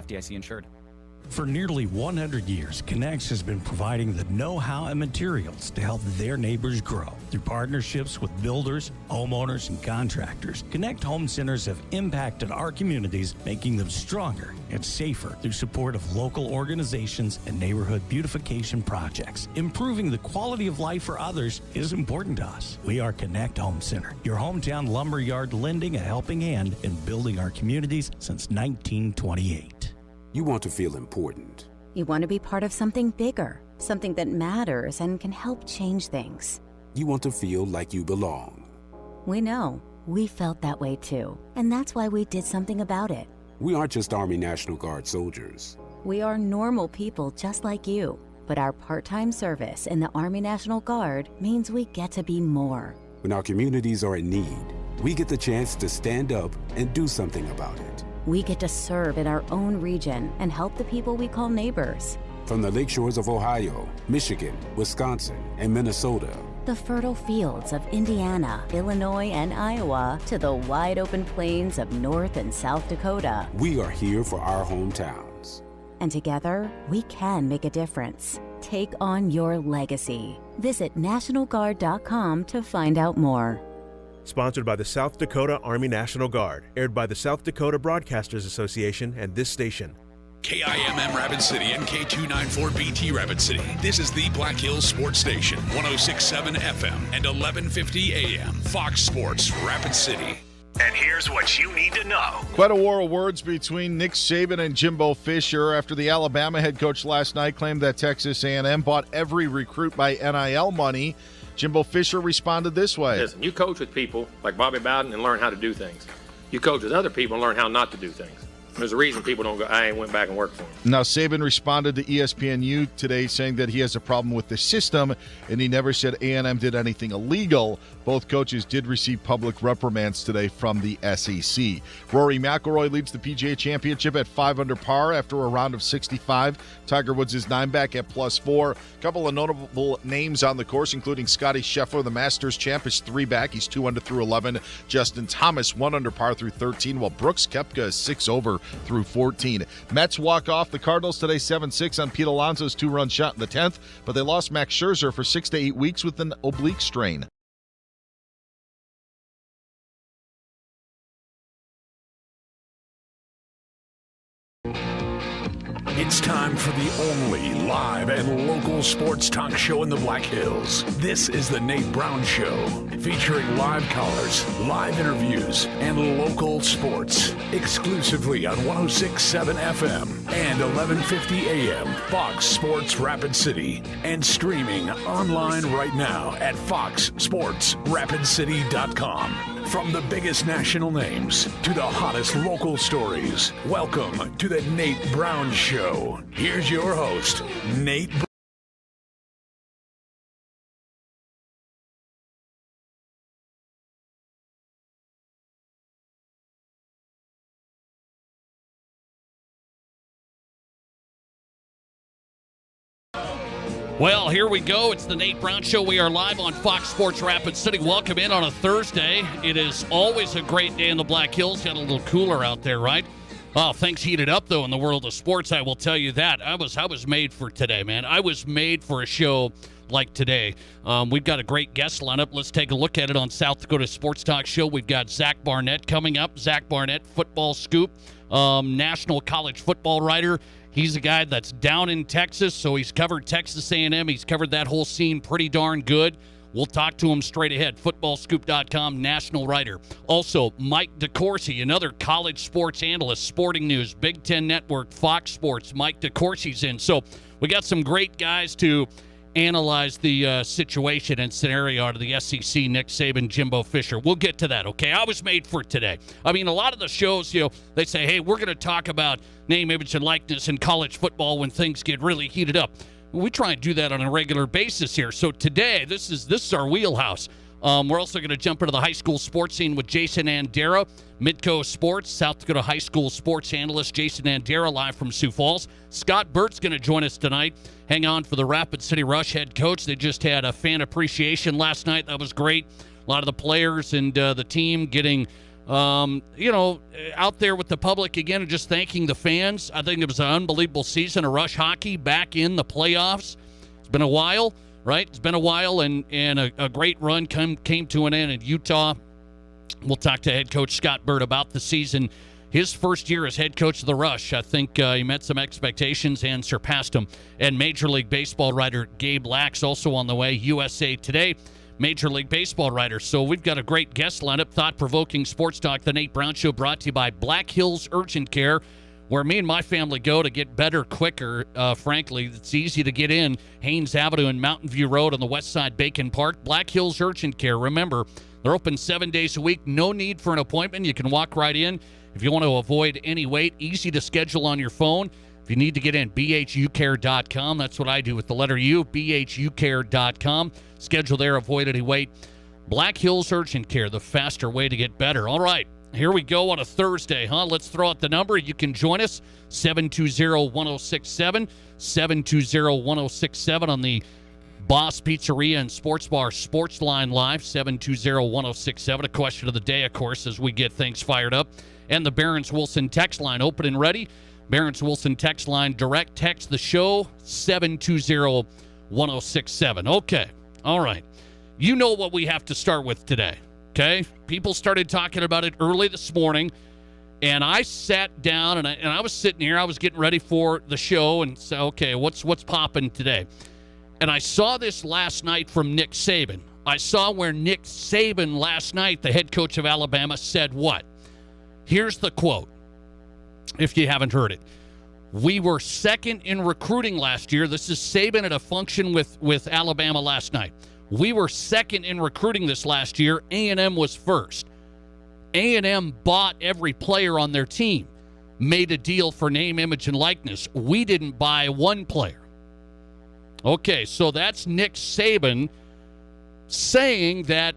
FDIC insured. For nearly 100 years, Connex has been providing the know-how and materials to help their neighbors grow. Through partnerships with builders, homeowners, and contractors, Connect Home Centers have impacted our communities, making them stronger and safer through support of local organizations and neighborhood beautification projects. Improving the quality of life for others is important to us. We are Connect Home Center, your hometown lumberyard lending a helping hand in building our communities since 1928. You want to feel important. You want to be part of something bigger, something that matters and can help change things. You want to feel like you belong. We know. We felt that way too. And that's why we did something about it. We aren't just Army National Guard soldiers. We are normal people just like you. But our part-time service in the Army National Guard means we get to be more. When our communities are in need, we get the chance to stand up and do something about it. We get to serve in our own region and help the people we call neighbors. From the lakeshores of Ohio, Michigan, Wisconsin, and Minnesota, the fertile fields of Indiana, Illinois, and Iowa, to the wide open plains of North and South Dakota. We are here for our hometowns. And together, we can make a difference. Take on your legacy. Visit NationalGuard.com to find out more. Sponsored by the South Dakota Army National Guard. Aired by the South Dakota Broadcasters Association and this station. KIMM Rapid City and K294BT Rapid City. This is the Black Hills Sports Station, 106.7 FM and 1150 AM. Fox Sports Rapid City. And here's what you need to know. Quite a war of words between Nick Saban and Jimbo Fisher after the Alabama head coach last night claimed that Texas A&M bought every recruit by NIL money. Jimbo Fisher responded this way. Listen, you coach with people like Bobby Bowden and learn how to do things. You coach with other people and learn how not to do things. There's a reason people don't go, I ain't went back and worked for him. Now, Saban responded to ESPNU today saying that he has a problem with the system, and he never said A&M did anything illegal. Both coaches did receive public reprimands today from the SEC. Rory McIlroy leads the PGA Championship at 5 under par after a round of 65. Tiger Woods is 9 back at +4. A couple of notable names on the course, including Scotty Scheffler, the Masters champ, is 3 back. He's 2 under through 11. Justin Thomas, 1 under par through 13, while Brooks Koepka is 6 over through 14. Mets walk off the Cardinals today 7-6 on Pete Alonso's 2-run shot in the 10th, but they lost Max Scherzer for 6 to 8 weeks with an oblique strain. It's time for the only live and local sports talk show in the Black Hills. This is the Nate Brown Show, featuring live callers, live interviews, and local sports. Exclusively on 106.7 FM and 1150 AM, Fox Sports Rapid City. And streaming online right now at foxsportsrapidcity.com. From the biggest national names to the hottest local stories, welcome to the Nate Brown Show. Here's your host, Nate Brown. Well, here we go. It's the Nate Brown Show. We are live on Fox Sports Rapid City. Welcome in on a Thursday. It is always a great day in the Black Hills. Got a little cooler out there, right? Oh, things heated up, though, in the world of sports. I will tell you that. I was made for today, man. I was made for a show like today. We've got a great guest lineup. Let's take a look at it on South Dakota Sports Talk Show. We've got Zach Barnett coming up. Zach Barnett, football scoop, national college football writer. He's a guy that's down in Texas, so he's covered Texas A&M. He's covered that whole scene pretty darn good. We'll talk to him straight ahead. Footballscoop.com, national writer. Also, Mike DeCourcy, another college sports analyst, Sporting News, Big Ten Network, Fox Sports. Mike DeCourcy's in. So we got some great guys to analyze the situation and scenario out of the SEC, Nick Saban, Jimbo Fisher. We'll get to that, okay? I was made for today. I mean, a lot of the shows, they say, hey, we're going to talk about name, image, and likeness in college football when things get really heated up. We try and do that on a regular basis here. So today, this is our wheelhouse. We're also going to jump into the high school sports scene with Jason Andera, Midco Sports, South Dakota high school sports analyst Jason Andera, live from Sioux Falls. Scott Burt's going to join us tonight. Hang on for the Rapid City Rush head coach. They just had a fan appreciation last night. That was great. A lot of the players and the team getting out there with the public again and just thanking the fans. I think it was an unbelievable season of Rush hockey back in the playoffs. It's been a while, right? It's been a while, and a great run came to an end in Utah. We'll talk to head coach Scott Bird about the season. His first year as head coach of the Rush, I think he met some expectations and surpassed them. And Major League Baseball writer Gabe Lax also on the way. USA Today, Major League Baseball writer. So we've got a great guest lineup. Thought-provoking sports talk, The Nate Brown Show, brought to you by Black Hills Urgent Care, where me and my family go to get better quicker. Frankly, it's easy to get in. Haynes Avenue and Mountain View Road on the west side, Bacon Park. Black Hills Urgent Care. Remember, they're open 7 days a week. No need for an appointment. You can walk right in. If you want to avoid any wait, easy to schedule on your phone. If you need to get in, bhucare.com. That's what I do with the letter U, bhucare.com. Schedule there, avoid any wait. Black Hills Urgent Care, the faster way to get better. All right, here we go on a Thursday, huh? Let's throw out the number. You can join us, 720-1067, 720-1067 on the Boss Pizzeria and Sports Bar Sports Line Live, 720-1067. A question of the day, of course, as we get things fired up. And the Barron's Wilson text line open and ready. Barron's Wilson text line, direct text the show, 720-1067. Okay, all right. You know what we have to start with today, okay? People started talking about it early this morning, and I sat down, and I was sitting here. I was getting ready for the show and said, okay, what's popping today? And I saw this last night from Nick Saban. I saw where Nick Saban last night, the head coach of Alabama, said what? Here's the quote, if you haven't heard it. We were second in recruiting last year. This is Saban at a function with Alabama last night. We were second in recruiting this last year. A&M was first. A&M bought every player on their team, made a deal for name, image, and likeness. We didn't buy one player. Okay, so that's Nick Saban saying that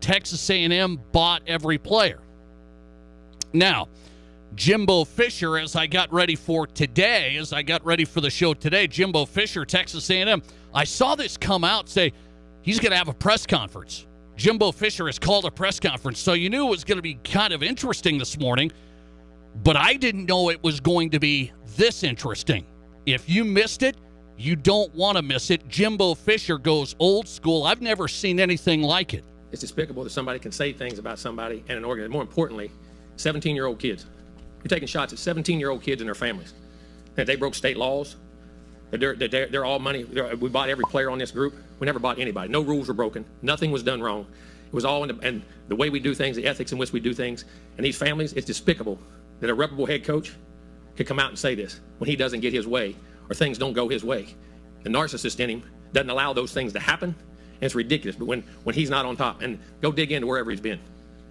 Texas A&M bought every player. Now, Jimbo Fisher, as I got ready for the show today, Jimbo Fisher, Texas A&M, I saw this come out say he's going to have a press conference. Jimbo Fisher has called a press conference, so you knew it was going to be kind of interesting this morning, but I didn't know it was going to be this interesting. If you missed it, you don't want to miss it. Jimbo Fisher goes old school. I've never seen anything like it. It's despicable that somebody can say things about somebody and an organization. More importantly, 17-year-old kids. You're taking shots at 17-year-old kids and their families. That they broke state laws. They're all money. We bought every player on this group. We never bought anybody. No rules were broken. Nothing was done wrong. It was all and the way we do things, the ethics in which we do things. And these families, it's despicable that a reputable head coach could come out and say this when he doesn't get his way or things don't go his way. The narcissist in him doesn't allow those things to happen, and it's ridiculous. But when he's not on top, and go dig into wherever he's been,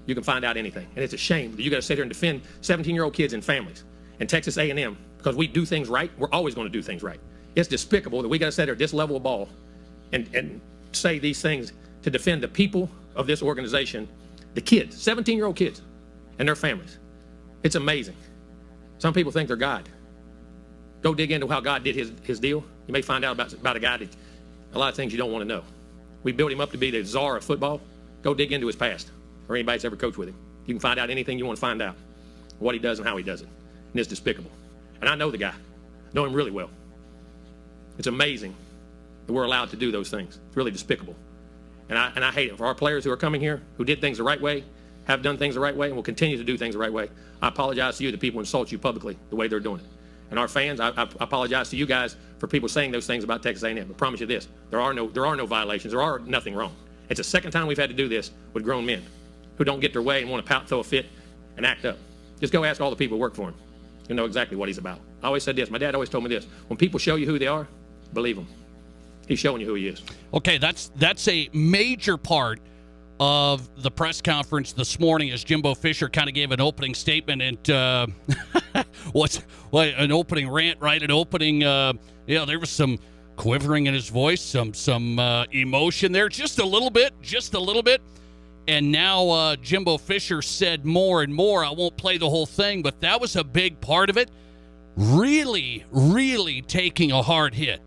you can find out anything. And it's a shame that you got to sit here and defend 17-year-old kids and families and Texas A&M because we do things right. We're always going to do things right. It's despicable that we got to sit here at this level of ball and say these things to defend the people of this organization, the kids, 17-year-old kids and their families. It's amazing. Some people think they're God. Go dig into how God did his deal. You may find out about a guy that a lot of things you don't want to know. We built him up to be the czar of football. Go dig into his past or anybody that's ever coached with him. You can find out anything you want to find out, what he does and how he does it. And it's despicable. And I know the guy. Know him really well. It's amazing that we're allowed to do those things. It's really despicable. And I hate it. For our players who are coming here, who did things the right way, have done things the right way, and will continue to do things the right way, I apologize to you that people insult you publicly the way they're doing it. And our fans, I apologize to you guys for people saying those things about Texas A&M. But promise you this, there are no violations. There are nothing wrong. It's the second time we've had to do this with grown men who don't get their way and want to pout, throw a fit, and act up. Just go ask all the people who work for him. You'll know exactly what he's about. I always said this. My dad always told me this. When people show you who they are, believe them. He's showing you who he is. Okay, that's a major part of the press conference this morning as Jimbo Fisher kind of gave an opening statement and an opening rant, right? An opening, there was some quivering in his voice, some emotion there, just a little bit. And now Jimbo Fisher said more and more. I won't play the whole thing, but that was a big part of it. Really, really taking a hard hit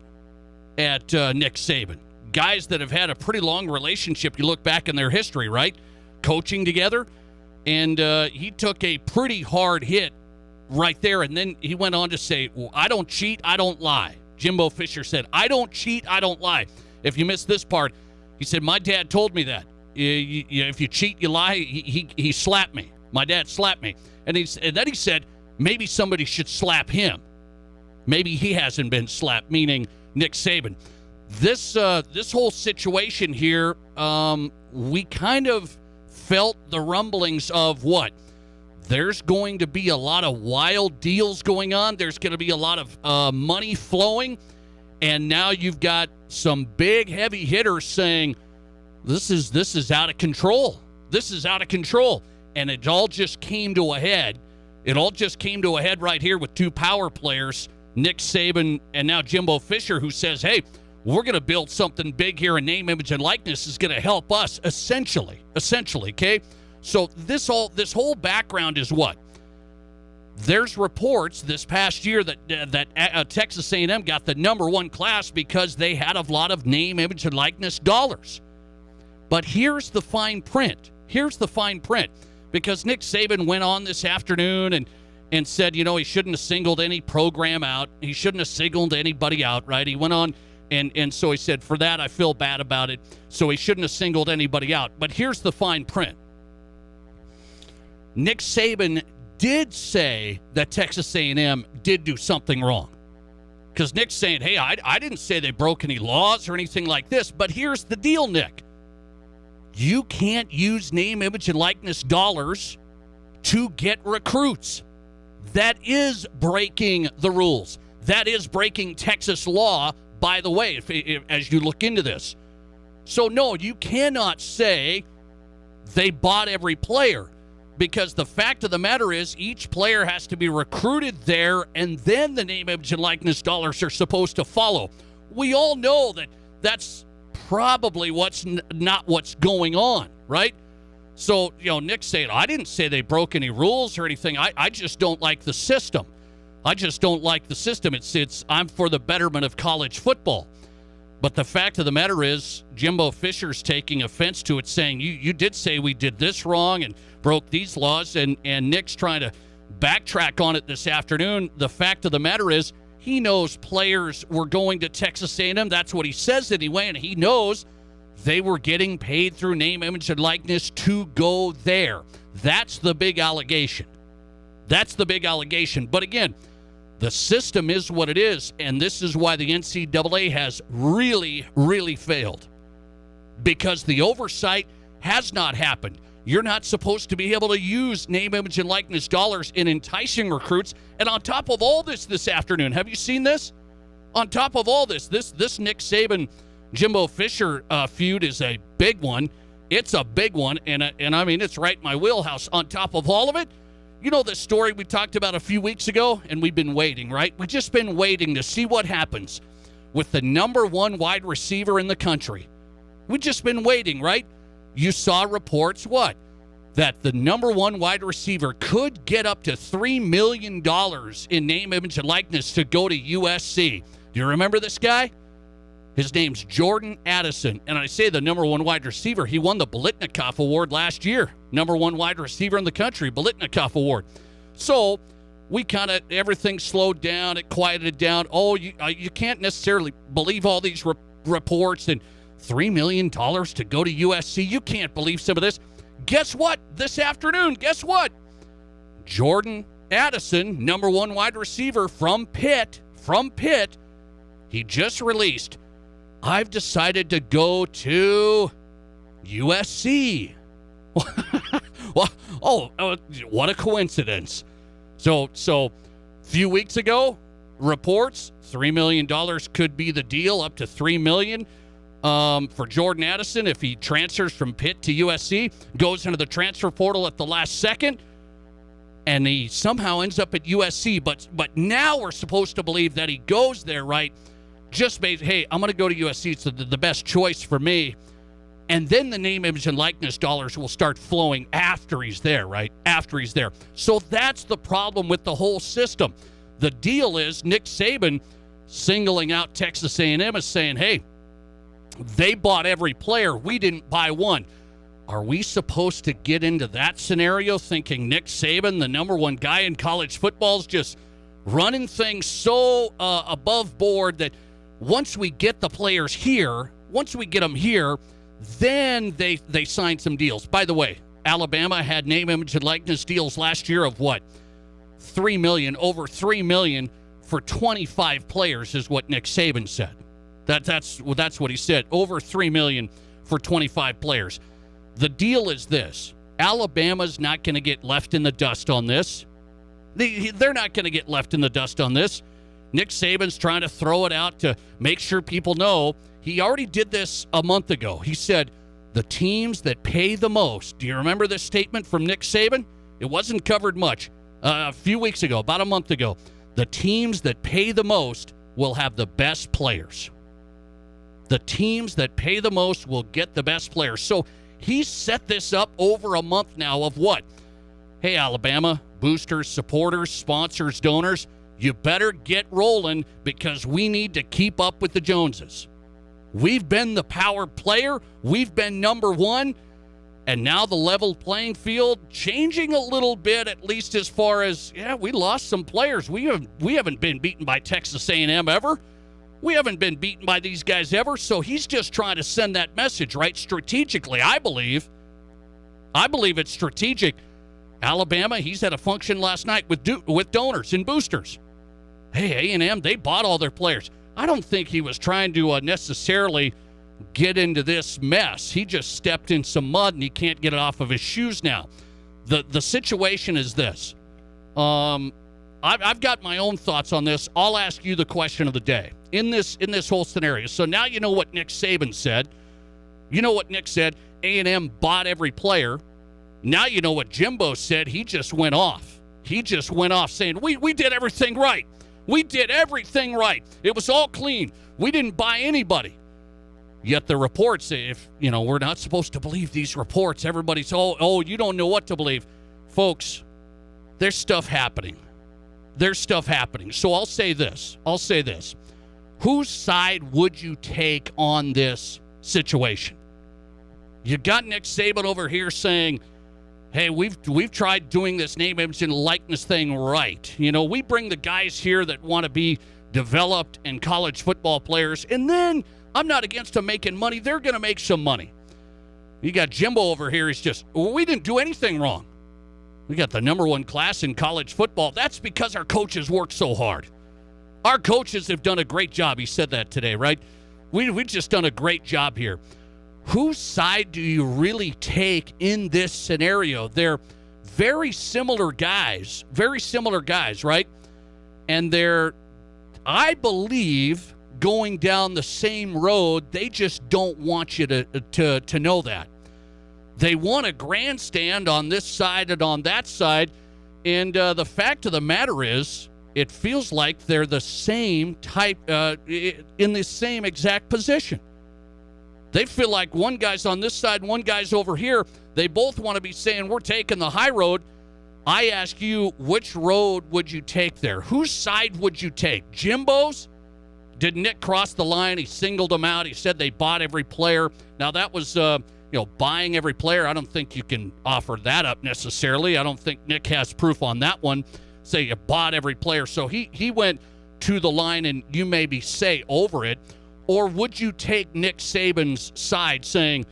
at Nick Saban. Guys that have had a pretty long relationship, you look back in their history, right? Coaching together. And he took a pretty hard hit right there. And then he went on to say, well, I don't cheat, I don't lie. Jimbo Fisher said, I don't cheat, I don't lie. If you missed this part, he said, my dad told me that. If you cheat, you lie. He slapped me. My dad slapped me. And then he said, maybe somebody should slap him. Maybe he hasn't been slapped, meaning Nick Saban. This whole situation here, we kind of felt the rumblings of what? There's going to be a lot of wild deals going on. There's going to be a lot of money flowing. And now you've got some big heavy hitters saying, this is out of control. This is out of control. And it all just came to a head. It all just came to a head right here with two power players, Nick Saban and now Jimbo Fisher, who says, hey, we're going to build something big here, and name, image, and likeness is going to help us, essentially, okay? So this whole background is what? There's reports this past year that Texas A&M got the number one class because they had a lot of name, image, and likeness dollars. But here's the fine print. Because Nick Saban went on this afternoon and said, he shouldn't have singled any program out. He shouldn't have singled anybody out, right? He went on, and so he said, for that, I feel bad about it. So he shouldn't have singled anybody out. But here's the fine print. Nick Saban did say that Texas A&M did do something wrong. Because Nick's saying, hey, I didn't say they broke any laws or anything like this. But here's the deal, Nick. You can't use name, image, and likeness dollars to get recruits. That is breaking the rules. That is breaking Texas law, by the way, if as you look into this. So, no, you cannot say they bought every player, because the fact of the matter is each player has to be recruited there, and then the name, image, and likeness dollars are supposed to follow. We all know that that's probably not what's going on, right? So, Nick's saying, I didn't say they broke any rules or anything. I just don't like the system. It's I'm for the betterment of college football. But the fact of the matter is, Jimbo Fisher's taking offense to it, saying, you did say we did this wrong and broke these laws, and Nick's trying to backtrack on it this afternoon. The fact of the matter is, he knows players were going to Texas A&M. That's what he says anyway, and he knows they were getting paid through name, image, and likeness to go there. That's the big allegation. But again, the system is what it is, and this is why the NCAA has really, really failed. Because the oversight has not happened. You're not supposed to be able to use name, image, and likeness dollars in enticing recruits. And on top of all this afternoon, have you seen this? On top of all this Nick Saban, Jimbo Fisher feud is a big one. It's a big one, and I mean, it's right in my wheelhouse. On top of all of it, the story we talked about a few weeks ago, and we've been waiting, right? We've just been waiting to see what happens with the number one wide receiver in the country. We've just been waiting, right? You saw reports, what? That the number one wide receiver could get up to $3 million in name, image, and likeness to go to USC. Do you remember this guy? His name's Jordan Addison. And I say the number one wide receiver. He won the Biletnikoff Award last year. Number one wide receiver in the country, Biletnikoff Award. So we everything slowed down. It quieted down. Oh, you can't necessarily believe all these reports and $3 million to go to USC. You can't believe some of this. Guess what? This afternoon, guess what? Jordan Addison, number one wide receiver from Pitt, he just released, I've decided to go to USC. What a coincidence. So a few weeks ago, reports, $3 million could be the deal, up to $3 million. For Jordan Addison, if he transfers from Pitt to USC, goes into the transfer portal at the last second, and he somehow ends up at USC. But now we're supposed to believe that he goes there, right? Just based, hey, I'm going to go to USC. It's the best choice for me. And then the name, image, and likeness dollars will start flowing after he's there, right? After he's there. So that's the problem with the whole system. The deal is Nick Saban singling out Texas A&M is saying, hey, they bought every player. We didn't buy one. Are we supposed to get into that scenario thinking Nick Saban, the number one guy in college football, is just running things so above board that once we get the players here, once we get them here, then they sign some deals? By the way, Alabama had name, image, and likeness deals last year of what? $3 million, over $3 million for 25 players is what Nick Saban said. That's what he said. Over $3 million for 25 players. The deal is this. Alabama's not going to get left in the dust on this. They're not going to get left in the dust on this. Nick Saban's trying to throw it out to make sure people know. He already did this a month ago. He said, the teams that pay the most. Do you remember this statement from Nick Saban? It wasn't covered much. A few weeks ago, about a month ago. The teams that pay the most will have the best players. The teams that pay the most will get the best players. So he's set this up over a month now of what? Hey, Alabama, boosters, supporters, sponsors, donors, you better get rolling because we need to keep up with the Joneses. We've been the power player. We've been number one. And now the level playing field changing a little bit, at least as far as, we lost some players. We haven't been beaten by Texas A&M ever. We haven't been beaten by these guys ever. So he's just trying to send that message, right? Strategically, I believe it's strategic. Alabama, he's at a function last night with donors and boosters. Hey, A&M, they bought all their players. I don't think he was trying to necessarily get into this mess. He just stepped in some mud and he can't get it off of his shoes now. The situation is this. I've got my own thoughts on this. I'll ask you the question of the day in this whole scenario. So now you know what Nick Saban said. You know what Nick said. A&M bought every player. Now you know what Jimbo said. He just went off. He just went off saying, we did everything right. We did everything right. It was all clean. We didn't buy anybody. Yet the reports, if, we're not supposed to believe these reports. Everybody's, you don't know what to believe. Folks, there's stuff happening. There's stuff happening. So I'll say this. Whose side would you take on this situation? You got Nick Saban over here saying, hey, we've tried doing this name, image, and likeness thing right. We bring the guys here that want to be developed and college football players, and then I'm not against them making money. They're going to make some money. You got Jimbo over here. He's just, we didn't do anything wrong. We got the number one class in college football. That's because our coaches work so hard. Our coaches have done a great job. He said that today, right? We've just done a great job here. Whose side do you really take in this scenario? They're very similar guys, right? And they're, I believe, going down the same road. They just don't want you to know that. They want a grandstand on this side and on that side. And the fact of the matter is, it feels like they're the same type, in the same exact position. They feel like one guy's on this side, one guy's over here. They both want to be saying, we're taking the high road. I ask you, which road would you take there? Whose side would you take? Jimbo's? Did Nick cross the line? He singled them out. He said they bought every player. Now, that was, buying every player. I don't think you can offer that up necessarily. I don't think Nick has proof on that one. Say you bought every player. So he went to the line and you maybe say over it. Or would you take Nick Saban's side saying,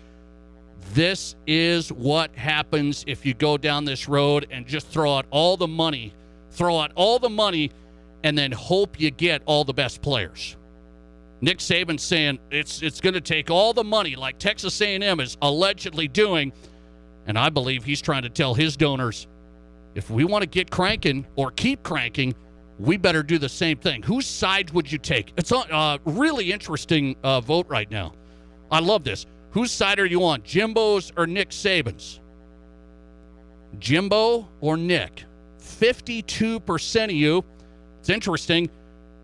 this is what happens if you go down this road and just throw out all the money, and then hope you get all the best players? Nick Saban's saying it's going to take all the money like Texas A&M is allegedly doing, and I believe he's trying to tell his donors, if we want to get cranking or keep cranking, we better do the same thing. Whose side would you take? It's a really interesting vote right now. I love this. Whose side are you on, Jimbo's or Nick Saban's? Jimbo or Nick? 52% of you, it's interesting,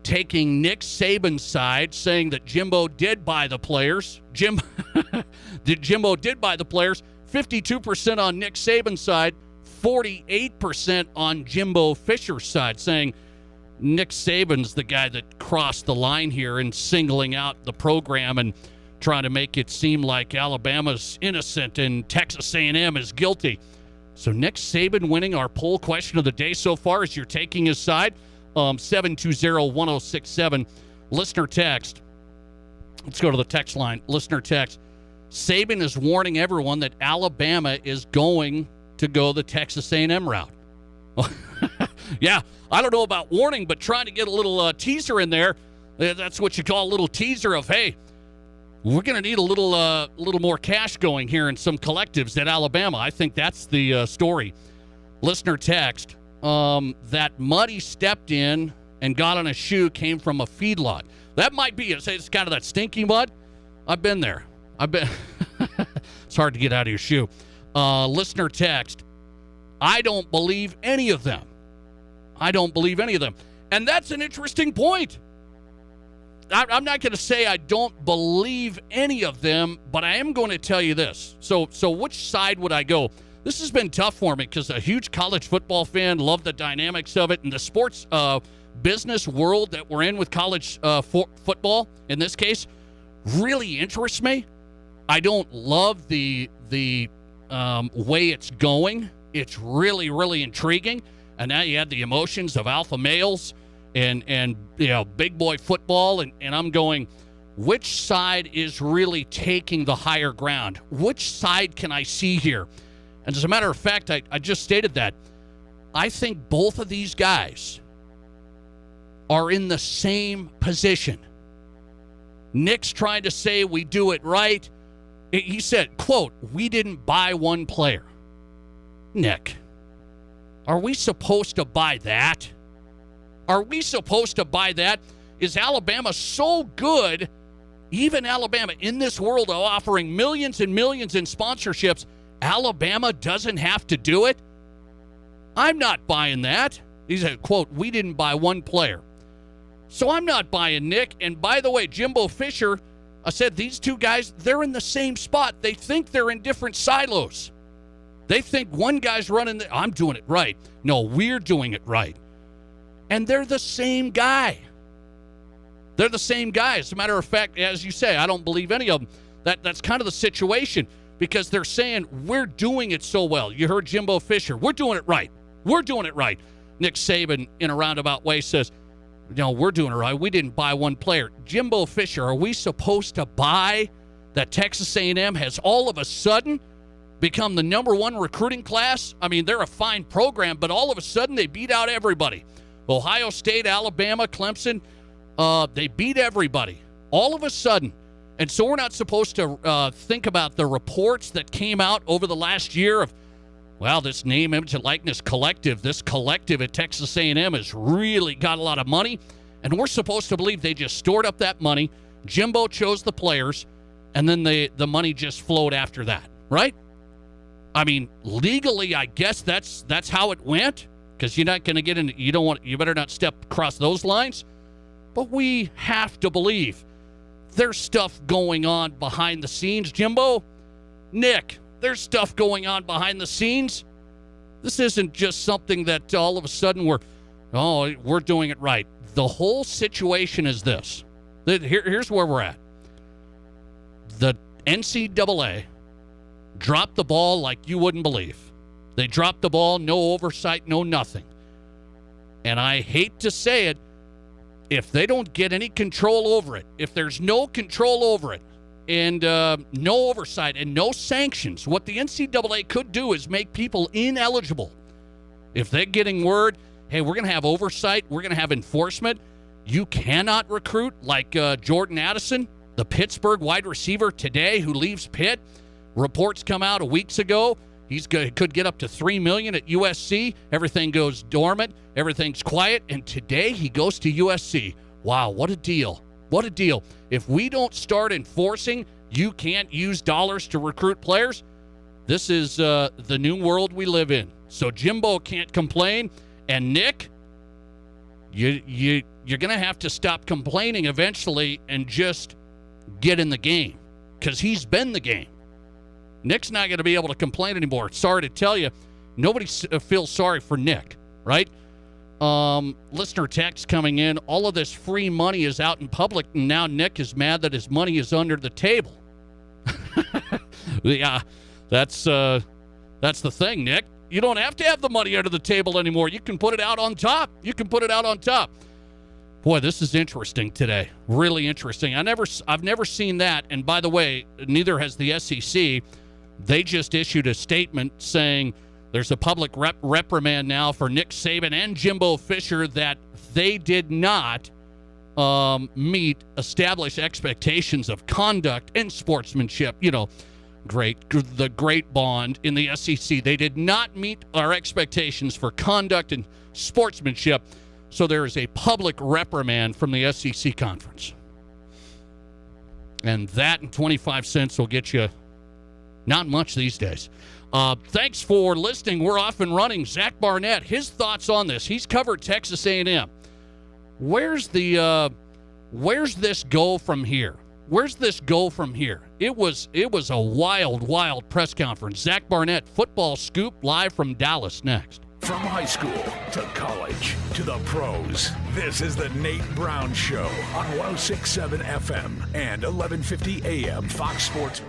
taking Nick Saban's side, saying that Jimbo did buy the players. Jimbo did buy the players. 52% on Nick Saban's side, 48% on Jimbo Fisher's side, saying Nick Saban's the guy that crossed the line here in singling out the program and trying to make it seem like Alabama's innocent and Texas A&M is guilty. So Nick Saban winning our poll question of the day so far as you're taking his side. 720-1067. Listener text. Let's go to the text line. Listener text. Saban is warning everyone that Alabama is going to go the Texas A&M route. Yeah, I don't know about warning, but trying to get a little teaser in there. That's what you call a little teaser of, hey, we're going to need a little more cash going here in some collectives at Alabama. I think that's the story. Listener text, that mud he stepped in and got on a shoe came from a feedlot. That might be it. It's kind of that stinky mud. I've been there. It's hard to get out of your shoe. Listener text, I don't believe any of them. I don't believe any of them. And that's an interesting point. I'm not going to say I don't believe any of them, but I am going to tell you this. So which side would I go? This has been tough for me because a huge college football fan, love the dynamics of it, and the sports business world that we're in with college football, in this case, really interests me. I don't love the way it's going. It's really, really intriguing. And now you have the emotions of alpha males and big boy football. And I'm going, which side is really taking the higher ground? Which side can I see here? And as a matter of fact, I just stated that. I think both of these guys are in the same position. Nick's trying to say we do it right. He said, quote, we didn't buy one player. Nick, are we supposed to buy that? Are we supposed to buy that? Is Alabama so good, even Alabama, in this world of offering millions and millions in sponsorships, Alabama doesn't have to do it? I'm not buying that. He said, quote, we didn't buy one player. So I'm not buying Nick. And by the way, Jimbo Fisher, I said these two guys, they're in the same spot. They think they're in different silos. They think one guy's running I'm doing it right. No, we're doing it right. And they're the same guy. They're the same guy. As a matter of fact, as you say, I don't believe any of them. That's kind of the situation because they're saying we're doing it so well. You heard Jimbo Fisher. We're doing it right. We're doing it right. Nick Saban, in a roundabout way, says, no, we're doing it right. We didn't buy one player. Jimbo Fisher, are we supposed to buy that Texas A&M has all of a sudden become the number one recruiting class? I mean, they're a fine program, but all of a sudden they beat out everybody. Ohio State, Alabama, Clemson, they beat everybody all of a sudden. And so we're not supposed to think about the reports that came out over the last year of, well, this name, image, and likeness collective, this collective at Texas A&M has really got a lot of money. And we're supposed to believe they just stored up that money. Jimbo chose the players, and then the money just flowed after that, right? I mean, legally, I guess that's how it went, because you're not going to get in. You better not step across those lines. But we have to believe there's stuff going on behind the scenes. Jimbo, Nick, there's stuff going on behind the scenes. This isn't just something that all of a sudden we're doing it right. The whole situation is this. Here's where we're at. The NCAA dropped the ball like you wouldn't believe. They dropped the ball, no oversight, no nothing. And I hate to say it, if they don't get any control over it, if there's no control over it, and no oversight and no sanctions, what the NCAA could do is make people ineligible. If they're getting word, hey, we're going to have oversight, we're going to have enforcement, you cannot recruit like Jordan Addison, the Pittsburgh wide receiver today who leaves Pitt. Reports come out weeks ago. Could get up to $3 million at USC. Everything goes dormant. Everything's quiet. And today he goes to USC. Wow, what a deal. What a deal. If we don't start enforcing you can't use dollars to recruit players, this is the new world we live in. So Jimbo can't complain. And Nick, you're going to have to stop complaining eventually and just get in the game, because he's been the game. Nick's not going to be able to complain anymore. Sorry to tell you, nobody feels sorry for Nick, right? Listener text coming in. All of this free money is out in public, and now Nick is mad that his money is under the table. Yeah, that's the thing, Nick. You don't have to have the money under the table anymore. You can put it out on top. Boy, this is interesting today. Really interesting. I've never seen that. And by the way, neither has the SEC. They just issued a statement saying there's a public reprimand now for Nick Saban and Jimbo Fisher that they did not meet established expectations of conduct and sportsmanship. You know, the great bond in the SEC. They did not meet our expectations for conduct and sportsmanship. So there is a public reprimand from the SEC conference. And that and 25 cents will get you not much these days. Thanks for listening. We're off and running. Zach Barnett, his thoughts on this. He's covered Texas A&M. Where's this go from here? It was a wild press conference. Zach Barnett, Football Scoop, live from Dallas next. From high school to college to the pros, this is the Nate Brown Show on 106.7 FM and 1150 AM Fox Sports.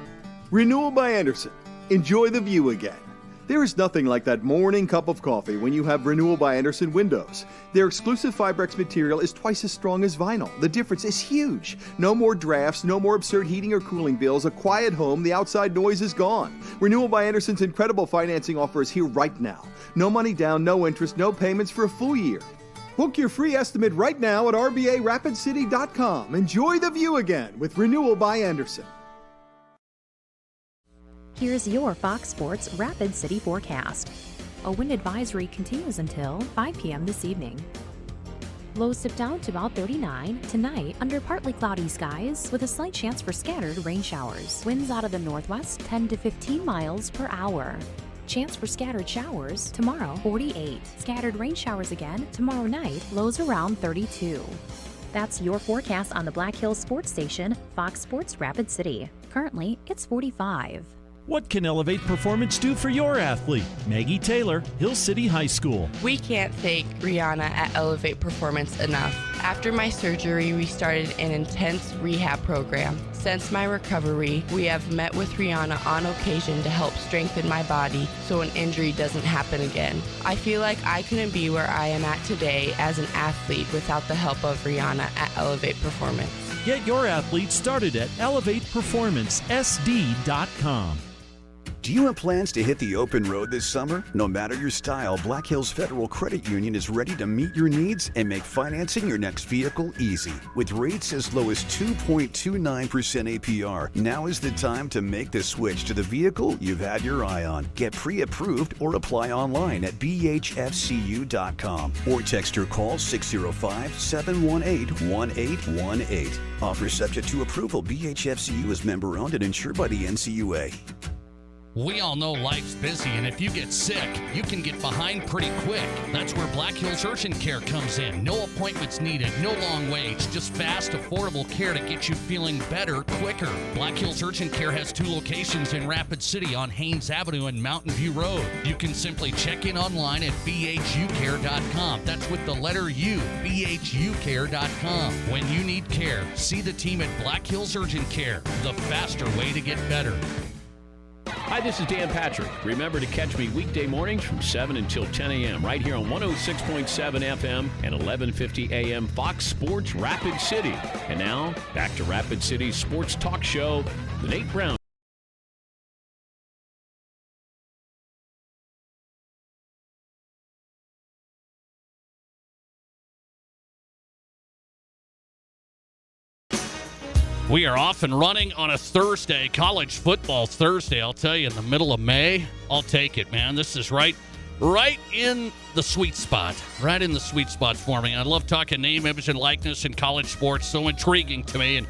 Renewal by Anderson. Enjoy the view again. There is nothing like that morning cup of coffee when you have Renewal by Anderson windows. Their exclusive Fibrex material is twice as strong as vinyl. The difference is huge. No more drafts, no more absurd heating or cooling bills. A quiet home, the outside noise is gone. Renewal by Anderson's incredible financing offer is here right now. No money down, no interest, no payments for a full year. Book your free estimate right now at RBARapidCity.com. Enjoy the view again with Renewal by Anderson. Here's your Fox Sports Rapid City forecast. A wind advisory continues until 5 p.m. this evening. Lows dip down to about 39 tonight under partly cloudy skies with a slight chance for scattered rain showers. Winds out of the northwest 10 to 15 miles per hour. Chance for scattered showers tomorrow, 48. Scattered rain showers again tomorrow night, lows around 32. That's your forecast on the Black Hills Sports Station, Fox Sports Rapid City. Currently, it's 45. What can Elevate Performance do for your athlete? Maggie Taylor, Hill City High School. We can't thank Rihanna at Elevate Performance enough. After my surgery, we started an intense rehab program. Since my recovery, we have met with Rihanna on occasion to help strengthen my body so an injury doesn't happen again. I feel like I couldn't be where I am at today as an athlete without the help of Rihanna at Elevate Performance. Get your athlete started at ElevatePerformanceSD.com. Do you have plans to hit the open road this summer? No matter your style, Black Hills Federal Credit Union is ready to meet your needs and make financing your next vehicle easy. With rates as low as 2.29% APR, now is the time to make the switch to the vehicle you've had your eye on. Get pre-approved or apply online at bhfcu.com or text or call 605-718-1818. Offer subject to approval. BHFCU is member owned and insured by the NCUA. We all know life's busy, and if you get sick, you can get behind pretty quick. That's where Black Hills Urgent Care comes in. No appointments needed, no long waits, just fast, affordable care to get you feeling better quicker. Black Hills Urgent Care has 2 locations in Rapid City on Haynes Avenue and Mountain View Road. You can simply check in online at bhucare.com. That's with the letter U, bhucare.com. When you need care, see the team at Black Hills Urgent Care, the faster way to get better. Hi, this is Dan Patrick. Remember to catch me weekday mornings from 7 until 10 a.m. right here on 106.7 FM and 1150 a.m. Fox Sports Rapid City. And now, back to Rapid City's sports talk show, The Nate Brown. We are off and running on a Thursday, college football Thursday. I'll tell you, in the middle of May, I'll take it, man. This is right in the sweet spot. Right in the sweet spot for me. I love talking name, image, and likeness in college sports. So intriguing to me. And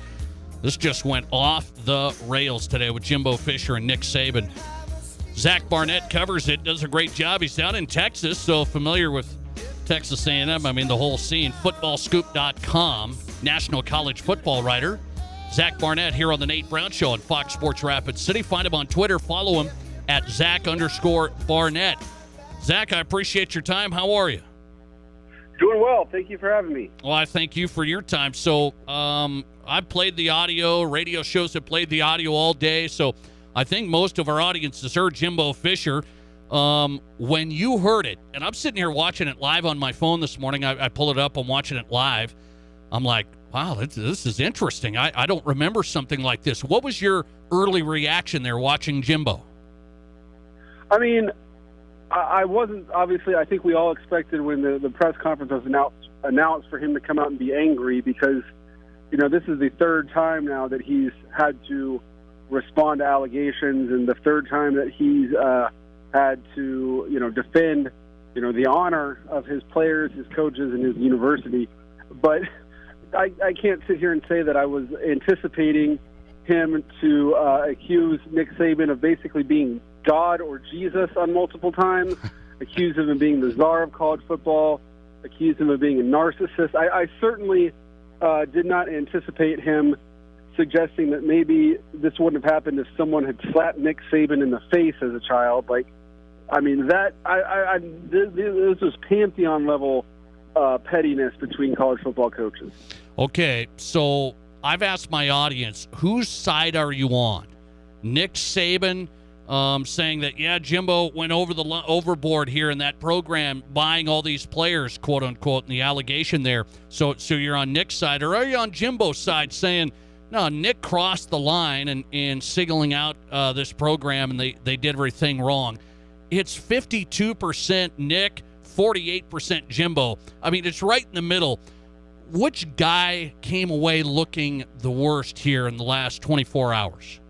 this just went off the rails today with Jimbo Fisher and Nick Saban. Zach Barnett covers it, does a great job. He's down in Texas, so familiar with Texas A&M. I mean, the whole scene. Footballscoop.com, national college football writer. Zach Barnett here on the Nate Brown Show on Fox Sports Rapid City. Find him on Twitter. Follow him at Zach_Barnett. Zach, I appreciate your time. How are you? Doing well. Thank you for having me. Well, I thank you for your time. So I've played the audio. Radio shows have played the audio all day. So I think most of our audience has heard Jimbo Fisher. When you heard it, and I'm sitting here watching it live on my phone this morning. I pull it up. I'm watching it live. I'm like, wow, this is interesting. I don't remember something like this. What was your early reaction there watching Jimbo? I mean, I wasn't, obviously, I think we all expected when the press conference was announced for him to come out and be angry because, this is the third time now that he's had to respond to allegations and the third time that he's had to, defend, the honor of his players, his coaches, and his university. But I can't sit here and say that I was anticipating him to accuse Nick Saban of basically being God or Jesus on multiple times, accuse him of being the czar of college football, accuse him of being a narcissist. I certainly did not anticipate him suggesting that maybe this wouldn't have happened if someone had slapped Nick Saban in the face as a child. This was Pantheon level pettiness between college football coaches. Okay, so I've asked my audience, whose side are you on? Nick Saban saying that, yeah, Jimbo went overboard here in that program, buying all these players, quote unquote, and the allegation there. So you're on Nick's side, or are you on Jimbo's side saying, no, Nick crossed the line and signaling out this program, and they did everything wrong? It's 52% Nick, 48% Jimbo. I mean, it's right in the middle. Which guy came away looking the worst here in the last 24 hours?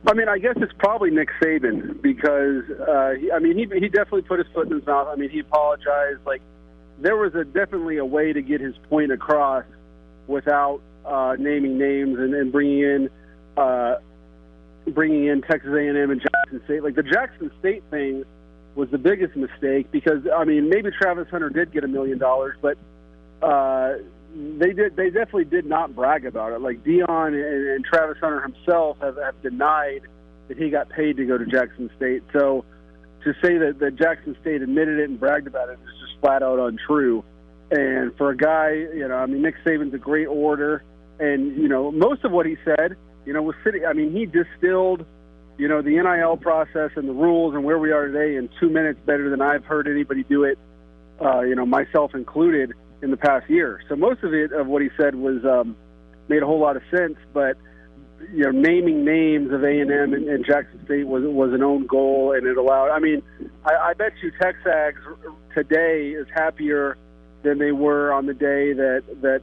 I mean, I guess it's probably Nick Saban because, he definitely put his foot in his mouth. I mean, he apologized. There was definitely a way to get his point across without naming names and bringing in Texas A&M and Jackson State. The Jackson State thing was the biggest mistake because, maybe Travis Hunter did get $1 million, but they definitely did not brag about it. Dion and Travis Hunter himself have denied that he got paid to go to Jackson State. So to say that Jackson State admitted it and bragged about it is just flat out untrue. And for a guy, Nick Saban's a great orator, and most of what he said, was sitting. He distilled, the NIL process and the rules and where we are today in 2 minutes better than I've heard anybody do it, myself included, in the past year. So most of what he said was made a whole lot of sense, but naming names of A&M and Jackson State was an own goal, and it allowed. I bet you Texags today is happier than they were on the day that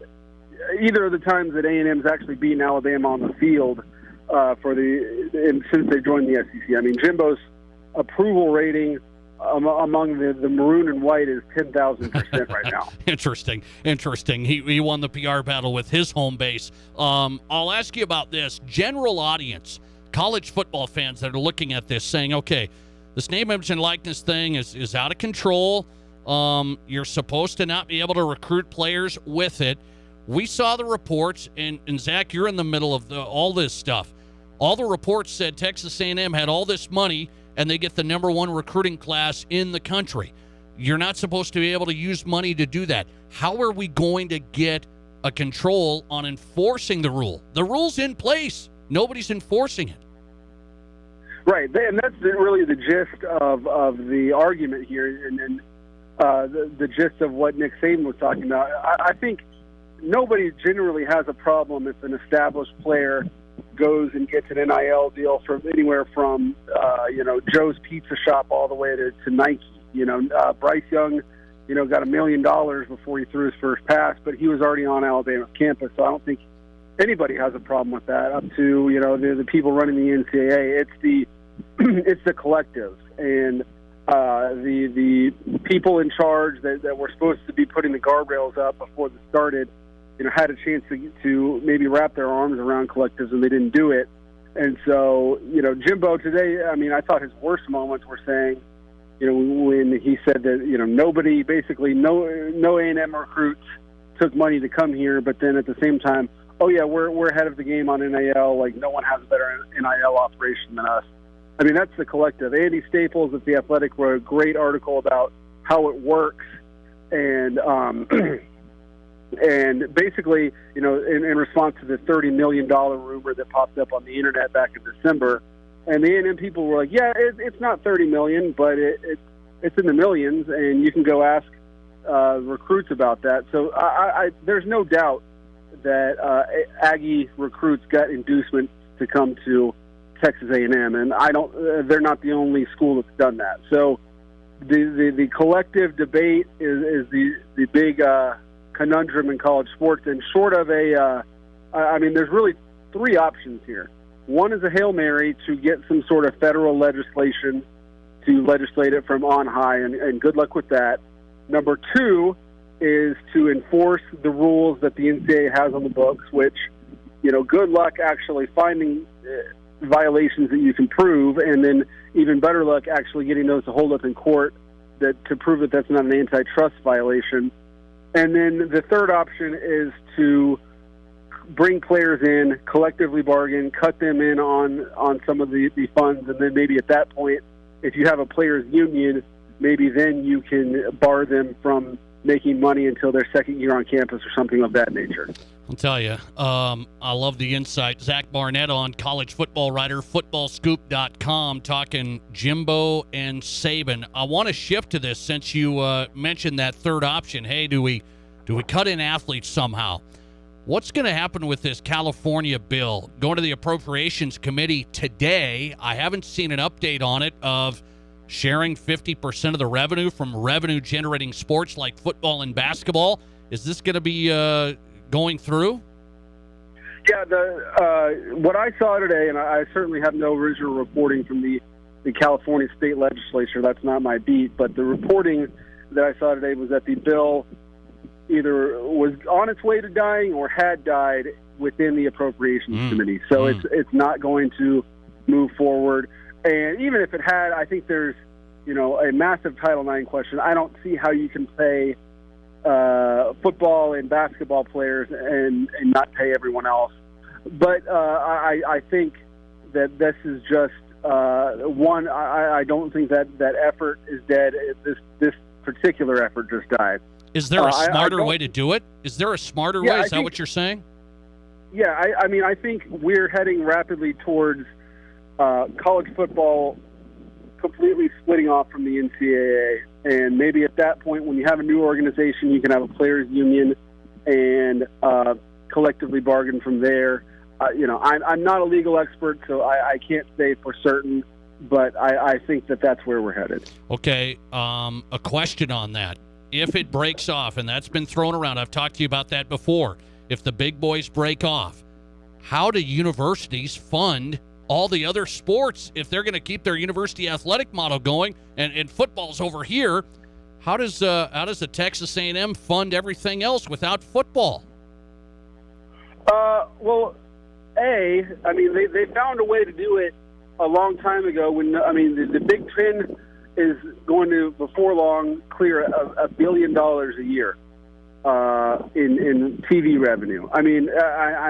either of the times that A&M's actually beaten Alabama on the field since they joined the SEC. Jimbo's approval rating among the maroon and white is 10,000% right now. Interesting. He won the PR battle with his home base. I'll ask you about this. General audience, college football fans that are looking at this saying, okay, this name, image, and likeness thing is out of control. You're supposed to not be able to recruit players with it. We saw the reports, and Zach, you're in the middle of all this stuff. All the reports said Texas A&M had all this money, and they get the number one recruiting class in the country. You're not supposed to be able to use money to do that. How are we going to get a control on enforcing the rule? The rule's in place. Nobody's enforcing it. Right, and that's really the gist of the argument here, and the gist of what Nick Saban was talking about. I think nobody generally has a problem if an established player goes and gets an NIL deal from anywhere from Joe's Pizza Shop all the way to Nike. Bryce Young, got $1 million before he threw his first pass, but he was already on Alabama's campus, so I don't think anybody has a problem with that. Up to the people running the NCAA, it's the collectives and the people in charge that were supposed to be putting the guardrails up before this started. Had a chance to maybe wrap their arms around collectives, and they didn't do it. And so, Jimbo today, I thought his worst moments were saying, when he said that, nobody, basically no A&M recruits took money to come here, but then at the same time, oh yeah, we're ahead of the game on NIL, no one has a better NIL operation than us. That's the collective. Andy Staples at The Athletic wrote a great article about how it works. And and basically, you know, in response to the $30 million rumor that popped up on the internet back in December, and the A&M people were like, yeah, it's not $30 million, but it's in the millions, and you can go ask recruits about that. So there's no doubt that Aggie recruits got inducement to come to Texas A&M, and they're not the only school that's done that. So the collective debate is the big conundrum in college sports, and short of there's really three options here. One is a Hail Mary to get some sort of federal legislation to legislate it from on high, and good luck with that. Number two is to enforce the rules that the NCAA has on the books, which, you know, good luck actually finding violations that you can prove, and then even better luck actually getting those to hold up in court to prove that that's not an antitrust violation. And then the third option is to bring players in, collectively bargain, cut them in on some of the funds, and then maybe at that point, if you have a players' union, maybe then you can bar them from making money until their second year on campus or something of that nature. I'll tell you, I love the insight. Zach Barnett on college football writer, footballscoop.com, talking Jimbo and Saban. I want to shift to this since you mentioned that third option. Hey, do we cut in athletes somehow? What's going to happen with this California bill? Going to the Appropriations Committee today, I haven't seen an update on it of sharing 50% of the revenue from revenue-generating sports like football and basketball. Is this going to be going through? Yeah, what I saw today, and I certainly have no original reporting from the California state legislature. That's not my beat. But the reporting that I saw today was that the bill either was on its way to dying or had died within the Appropriations Committee. So it's not going to move forward. And even if it had, I think there's, you know, a massive Title IX question. I don't see how you can pay football and basketball players and not pay everyone else. But I think that this is just one. I don't think that effort is dead. This particular effort just died. Is there a smarter way to do it? Is there a smarter way? Is that what you're saying? Yeah, I think we're heading rapidly towards college football completely splitting off from the NCAA, and maybe at that point, when you have a new organization, you can have a players' union and collectively bargain from there. I'm not a legal expert, so I can't say for certain, but I think that's where we're headed. Okay, a question on that. If it breaks off, and that's been thrown around, I've talked to you about that before, if the big boys break off, how do universities fund all the other sports if they're going to keep their university athletic model going and football's over here? How does the Texas A&M fund everything else without football? They found a way to do it a long time ago when the Big Ten is going to before long clear $1 billion a year in TV revenue. I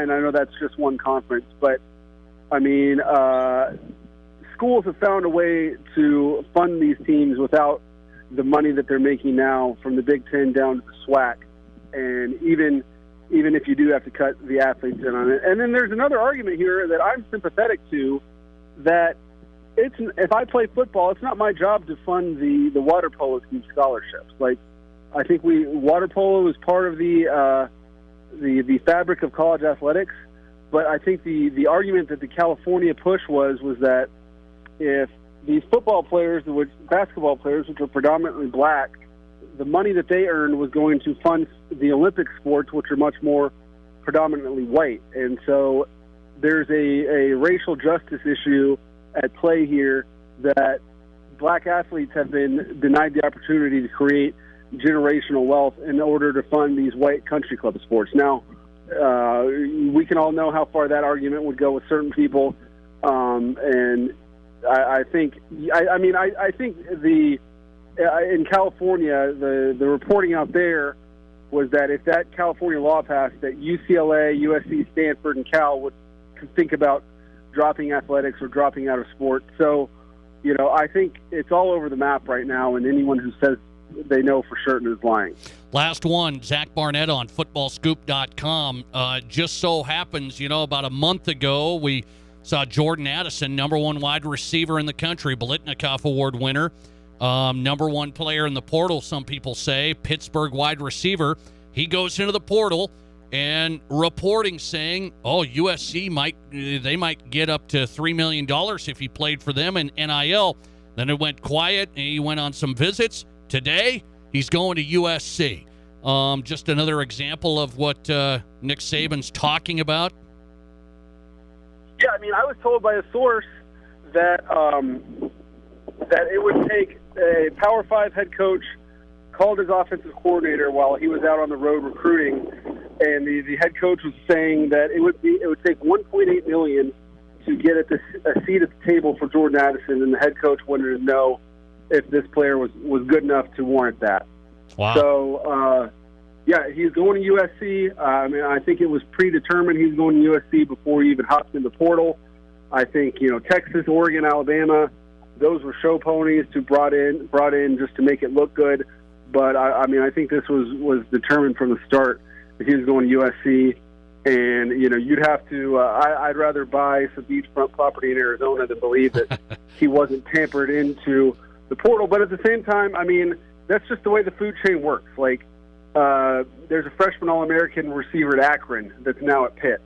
know that's just one conference, but schools have found a way to fund these teams without the money that they're making now from the Big Ten down to the SWAC. And even if you do have to cut the athletes in on it. And then there's another argument here that I'm sympathetic to, that if I play football, it's not my job to fund the water polo team scholarships. Like, I think water polo is part of the fabric of college athletics. But I think the argument that the California push was that if these football players, basketball players, which are predominantly black, the money that they earned was going to fund the Olympic sports, which are much more predominantly white. And so there's a racial justice issue at play here, that black athletes have been denied the opportunity to create generational wealth in order to fund these white country club sports. Now, we can all know how far that argument would go with certain people, and I think in California, the reporting out there was that if that California law passed, that UCLA, USC, Stanford, and Cal would think about dropping athletics or dropping out of sport. So, I think it's all over the map right now, and anyone who says they know for certain is lying. Last one, Zach Barnett on footballscoop.com. Just so happens, about a month ago, we saw Jordan Addison, number one wide receiver in the country, Biletnikoff Award winner, number one player in the portal, some people say, Pittsburgh wide receiver. He goes into the portal, and reporting saying, USC might get up to $3 million if he played for them in NIL. Then it went quiet, and he went on some visits. Today, he's going to USC. Just another example of what Nick Saban's talking about. Yeah, I was told by a source that that it would take a Power 5 head coach called his offensive coordinator while he was out on the road recruiting, and the head coach was saying that it would take $1.8 million to get a seat at the table for Jordan Addison, and the head coach wanted to know if this player was good enough to warrant that. Wow. So, he's going to USC. I think it was predetermined he's going to USC before he even hopped in the portal. I think, Texas, Oregon, Alabama, those were show ponies to brought in just to make it look good. But, I think this was determined from the start that he was going to USC. And, you'd have to I'd rather buy some beachfront property in Arizona than believe that he wasn't tampered into the portal. But at the same time, that's just the way the food chain works. Like, there's a freshman All-American receiver at Akron that's now at Pitt.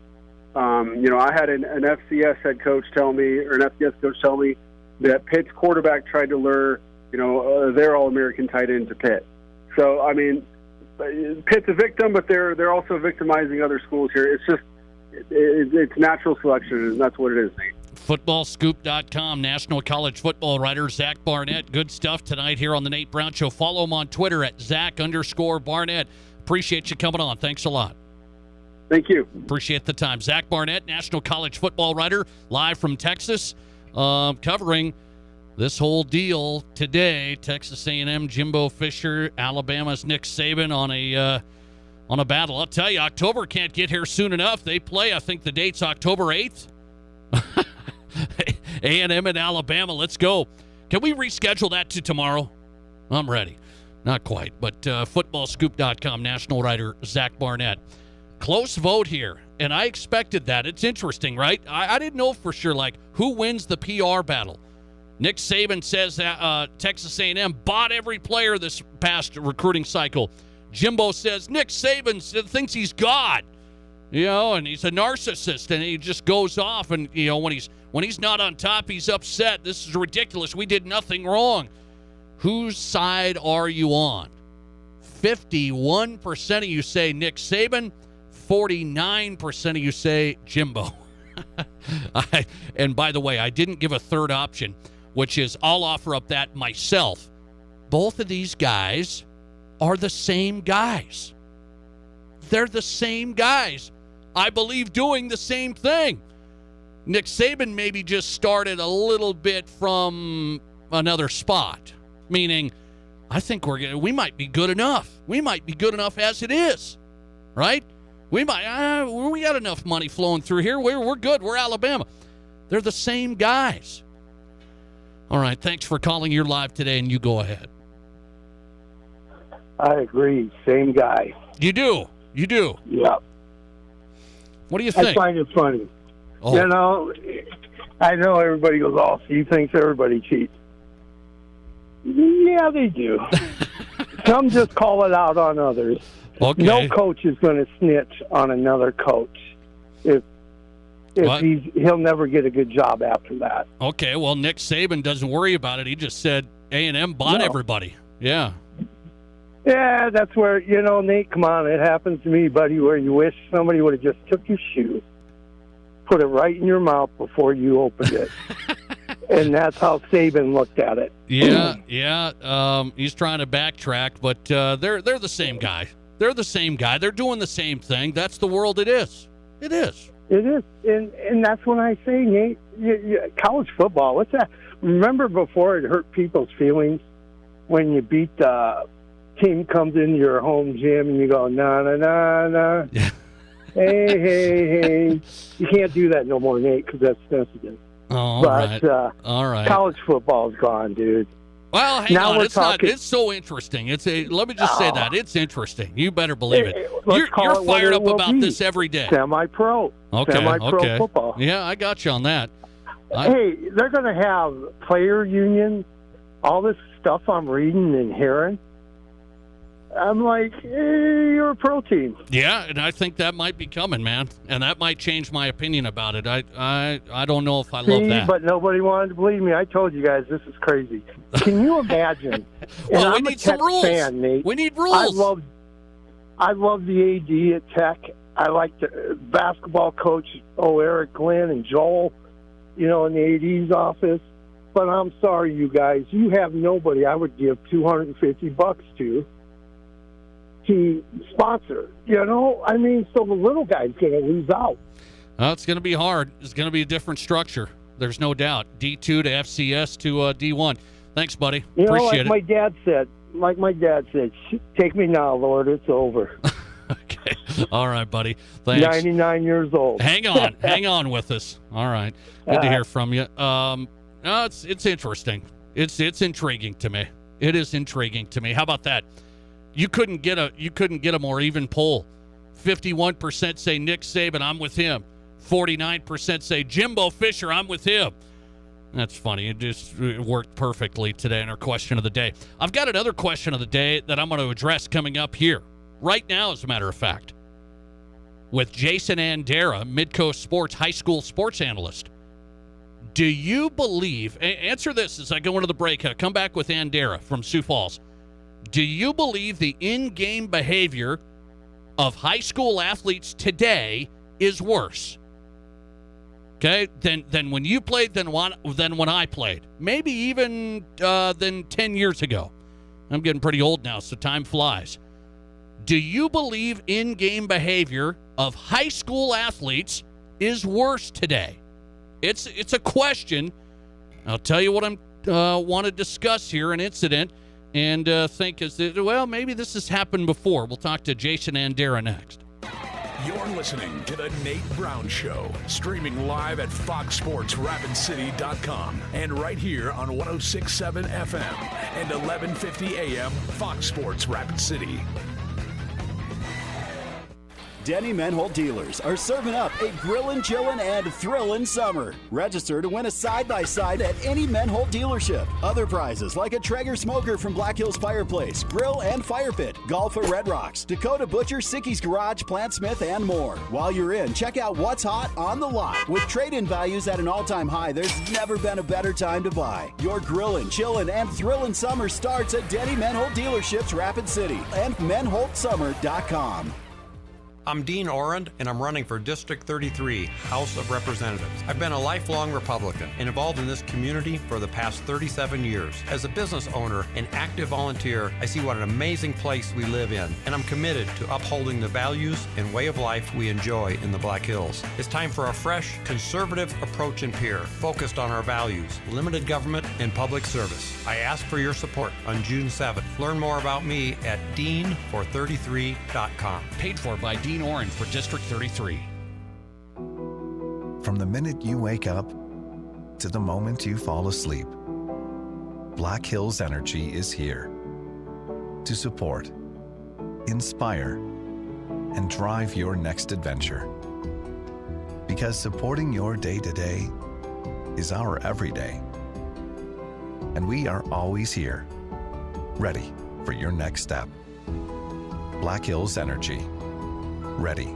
I had an FCS head coach tell me, or an FCS coach tell me, that Pitt's quarterback tried to lure, their All-American tight end to Pitt. So, Pitt's a victim, but they're also victimizing other schools here. It's just it's natural selection, and that's what it is, Nate. Footballscoop.com, National College Football writer Zach Barnett. Good stuff tonight here on the Nate Brown Show. Follow him on Twitter at Zach_Barnett. Appreciate you coming on. Thanks a lot. Thank you. Appreciate the time. Zach Barnett, National College Football writer, live from Texas, covering this whole deal today. Texas A&M, Jimbo Fisher, Alabama's Nick Saban on a battle. I'll tell you, October can't get here soon enough. They play, I think the date's October 8th. A&M and Alabama, let's go. Can we reschedule that to tomorrow? I'm ready. Not quite, but footballscoop.com, national writer Zach Barnett. Close vote here, and I expected that. It's interesting, right? I didn't know for sure, who wins the PR battle. Nick Saban says that Texas A&M bought every player this past recruiting cycle. Jimbo says Nick Saban thinks he's God, and he's a narcissist, and he just goes off, and when he's not on top, he's upset. This is ridiculous. We did nothing wrong. Whose side are you on? 51% of you say Nick Saban. 49% of you say Jimbo. And by the way, I didn't give a third option, which is I'll offer up that myself. Both of these guys are the same guys. They're the same guys, I believe, doing the same thing. Nick Saban maybe just started a little bit from another spot, meaning I think we might be good enough. We might be good enough as it is, right? We got enough money flowing through here. We're good. We're Alabama. They're the same guys. All right, thanks for calling. You're live today, and you go ahead. I agree. Same guy. You do? Yeah. What do you think? I find it funny. Oh. I know everybody goes, he thinks everybody cheats. Yeah, they do. Some just call it out on others. Okay. No coach is going to snitch on another coach. If he'll never get a good job after that. Okay, well, Nick Saban doesn't worry about it. He just said A&M bought everybody. Yeah. Yeah, that's where, Nate, come on, it happens to me, buddy, where you wish somebody would have just took your shoe, put it right in your mouth before you opened it. And that's how Saban looked at it. Yeah. He's trying to backtrack, but they're the same guy. They're the same guy. They're doing the same thing. That's the world it is. It is. It is. And that's when I say, Nate, college football, what's that? Remember before it hurt people's feelings when you beat the team comes into your home gym and you go, nah. Hey. You can't do that no more, Nate, because that's sensitive. Oh, All right. All right. College football's gone, dude. Well, hang Now on. we're It's not. talking- It's so interesting. Let me just say that it's interesting. You better believe it. Let's call You're it what fired it up will about be. this every day. Semi-pro. Okay. Semi-pro Okay. football. Yeah, I got you on that. Hey, they're going to have player unions, all this stuff I'm reading and hearing. I'm like, you're a pro team. Yeah, and I think that might be coming, man, and that might change my opinion about it. I don't know if I love See, that. but nobody wanted to believe me. I told you guys this is crazy. Can you imagine? Well, and we I'm need a some Tech rules. fan, Nate. We need rules. I love the AD at Tech. I like the basketball coach, Eric Glenn and Joel, in the AD's office. But I'm sorry, you guys. You have nobody I would give $250 to sponsor. So the little guy's going to lose out. Well, it's going to be hard. It's going to be a different structure. There's no doubt. D2 to FCS to D1. Thanks, buddy. Appreciate it. My dad said, take me now, Lord. It's over. Okay. All right, buddy. Thanks. 99 years old. Hang on. Hang on with us. All right. Good to hear from you. No, it's interesting. It's intriguing to me. It is intriguing to me. How about that? You couldn't get a more even poll. 51% say Nick Saban, I'm with him. 49% say Jimbo Fisher, I'm with him. That's funny. It worked perfectly today in our question of the day. I've got another question of the day that I'm going to address coming up here. Right now, as a matter of fact. With Jason Andera, Midcoast Sports high school sports analyst. Do you believe, answer this as I go into the break, come back with Andera from Sioux Falls. Do you believe the in-game behavior of high school athletes today is worse? Okay, than when you played, than when I played. Maybe even than 10 years ago. I'm getting pretty old now, so time flies. Do you believe in-game behavior of high school athletes is worse today? It's a question. I'll tell you what I'm want to discuss here, an incident, and think is that, well, maybe this has happened before. We'll talk to Jason Andera next. You're listening to The Nate Brown Show, streaming live at FoxSportsRapidCity.com and right here on 106.7 FM and 1150 AM Fox Sports Rapid City. Denny Menholt dealers are serving up a grillin', chillin', and thrillin' summer. Register to win a side-by-side at any Menholt dealership. Other prizes like a Traeger smoker from Black Hills Fireplace, grill and fire pit, golf at Red Rocks, Dakota Butcher, Sicky's Garage, Plant Smith, and more. While you're in, check out what's hot on the lot. With trade-in values at an all-time high, there's never been a better time to buy. Your grillin', chillin', and thrillin' summer starts at Denny Menholt dealerships, Rapid City, and MenholtSummer.com. I'm Dean Orand, and I'm running for District 33, House of Representatives. I've been a lifelong Republican and involved in this community for the past 37 years. As a business owner and active volunteer, I see what an amazing place we live in, and I'm committed to upholding the values and way of life we enjoy in the Black Hills. It's time for a fresh, conservative approach in Pierre, focused on our values, limited government, and public service. I ask for your support on June 7th. Learn more about me at deanfor33.com. Paid for by Dean Orange for District 33. From the minute you wake up to the moment you fall asleep, Black Hills Energy is here to support, inspire, and drive your next adventure. Because supporting your day-to-day is our everyday. And we are always here, ready for your next step. Black Hills Energy. Ready.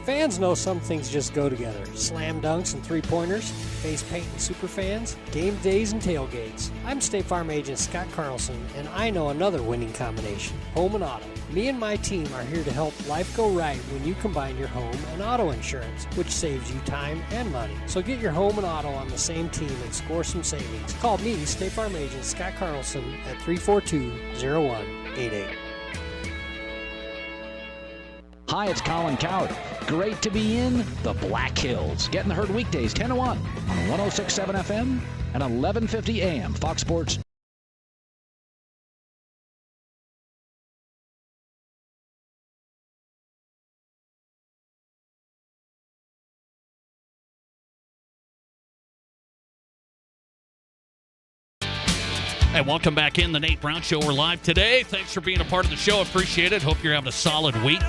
Fans know some things just go together. Slam dunks and three-pointers, face paint and super fans, game days and tailgates. I'm State Farm agent Scott Carlson, and I know another winning combination, home and auto. Me and my team are here to help life go right when you combine your home and auto insurance, which saves you time and money. So get your home and auto on the same team and score some savings. Call me, State Farm agent Scott Carlson, at 342-0188. Hi, it's Colin Coward. Great to be in the Black Hills. Getting the herd weekdays 10 to 1 on 106.7 FM and 1150 AM Fox Sports Hey, welcome back in the Nate Brown Show. We're live today. Thanks for being a part of the show. Appreciate it. Hope you're having a solid week.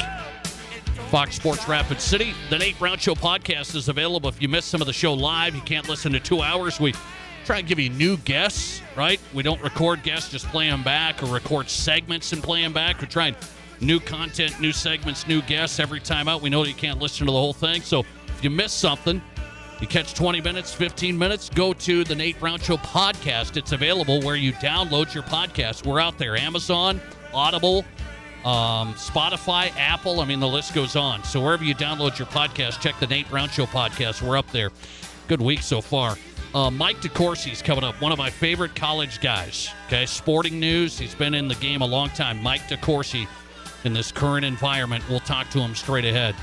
Fox Sports Rapid City. The Nate Brown Show podcast is available. If you missed some of the show live, you can't listen to 2 hours. We try and give you new guests, right? We don't record guests, just play them back, or record segments and play them back. We're trying new content, new segments, new guests every time out. We know that you can't listen to the whole thing. So if you miss something, you catch 20 minutes, 15 minutes, go to the Nate Brown Show podcast. It's available where you download your podcast. We're out there. Amazon, Audible, Spotify, Apple. I mean, the list goes on. So wherever you download your podcast, check the Nate Brown Show podcast. We're up there. Good week so far. Mike DeCourcy's coming up, one of my favorite college guys. Okay, sporting news. He's been in the game a long time. Mike DeCourcy in this current environment. We'll talk to him straight ahead.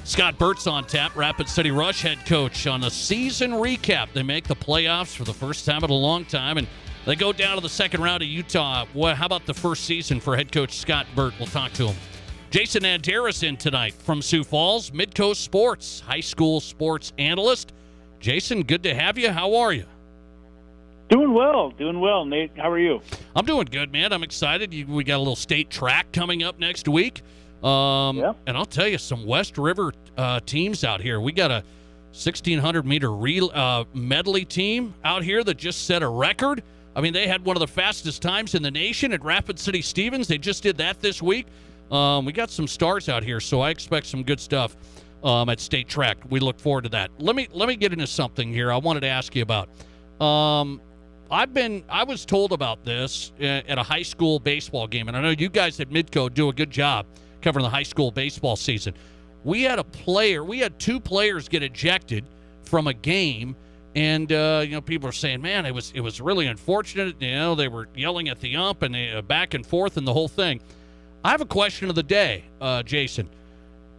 Scott Burt's on tap, Rapid City Rush head coach, on a season recap. They make the playoffs for the first time in a long time, and they go down to the second round of Utah. How about the first season for head coach Scott Burt? We'll talk to him. Jason Andera's in tonight from Sioux Falls, Midcoast Sports, high school sports analyst. Jason, good to have you. How are you? Doing well, Nate. How are you? I'm doing good, man. I'm excited. We got a little state track coming up next week. And I'll tell you, some West River teams out here. We got a 1,600-meter medley team out here that just set a record. I mean, they had one of the fastest times in the nation at Rapid City Stevens. They just did that this week. We got some stars out here, so I expect some good stuff at state track. We look forward to that. Let me get into something here I wanted to ask you about. I was told about this at a high school baseball game, and I know you guys at Midco do a good job covering the high school baseball season. We had two players get ejected from a game, and people are saying, man, it was really unfortunate. They were yelling at the ump and back and forth and the whole thing. I have a question of the day, Jason.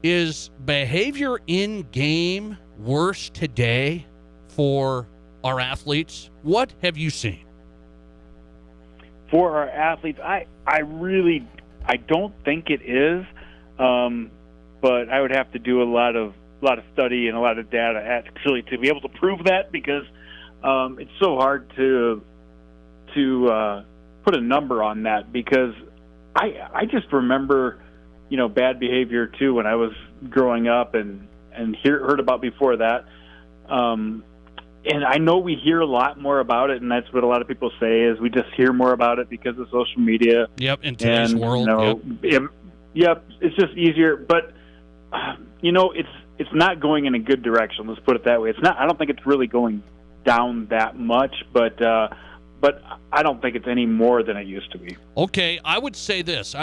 Is behavior in game worse today for our athletes? What have you seen? For our athletes, I don't think it is, but I would have to do a lot of study and a lot of data actually to be able to prove that, because it's so hard to put a number on that, because I just remember bad behavior too when I was growing up and heard about before that. And I know we hear a lot more about it, and that's what a lot of people say is we just hear more about it because of social media. Yep, in today's world. Yep, it's just easier. But it's not going in a good direction. Let's put it that way. It's not. I don't think it's really going down that much, but I don't think it's any more than it used to be. Okay, I would say this.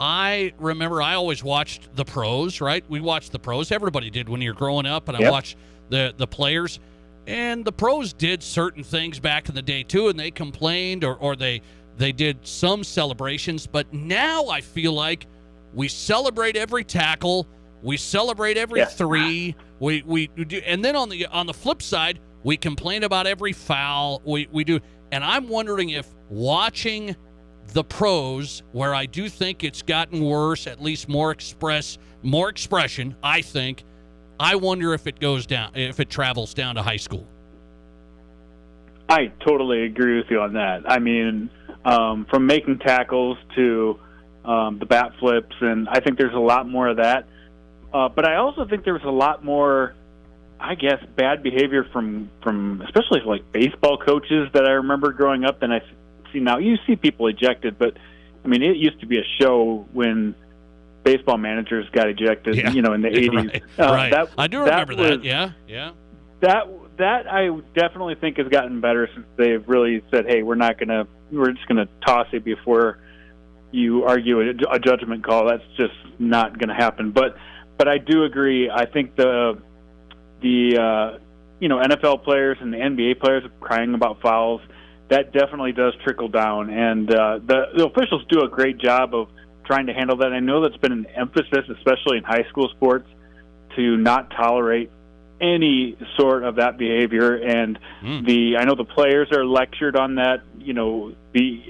I remember I always watched the pros, right? We watched the pros. Everybody did when you're growing up, and I watched the players. And the pros did certain things back in the day, too, and they complained or they did some celebrations. But now I feel like we celebrate every tackle. We celebrate every three. We do, and then on the flip side, we complain about every foul. We do. And I'm wondering if watching the pros, where I do think it's gotten worse, at least more expression, I think. I wonder if it goes down, if it travels down to high school. I totally agree with you on that. I mean, from making tackles to the bat flips, and I think there's a lot more of that. But I also think there's a lot more, I guess, bad behavior from especially like baseball coaches that I remember growing up, and I see now. You see people ejected, but I mean, it used to be a show when baseball managers got ejected, in the 80s. Right. I do remember that. Yeah. That I definitely think has gotten better since they've really said, hey, we're just gonna toss it before you argue a judgment call. That's just not gonna happen. But I do agree. I think the NFL players and the NBA players crying about fouls, that definitely does trickle down, and the officials do a great job of trying to handle that. I know that's been an emphasis, especially in high school sports, to not tolerate any sort of that behavior. And I know the players are lectured on that,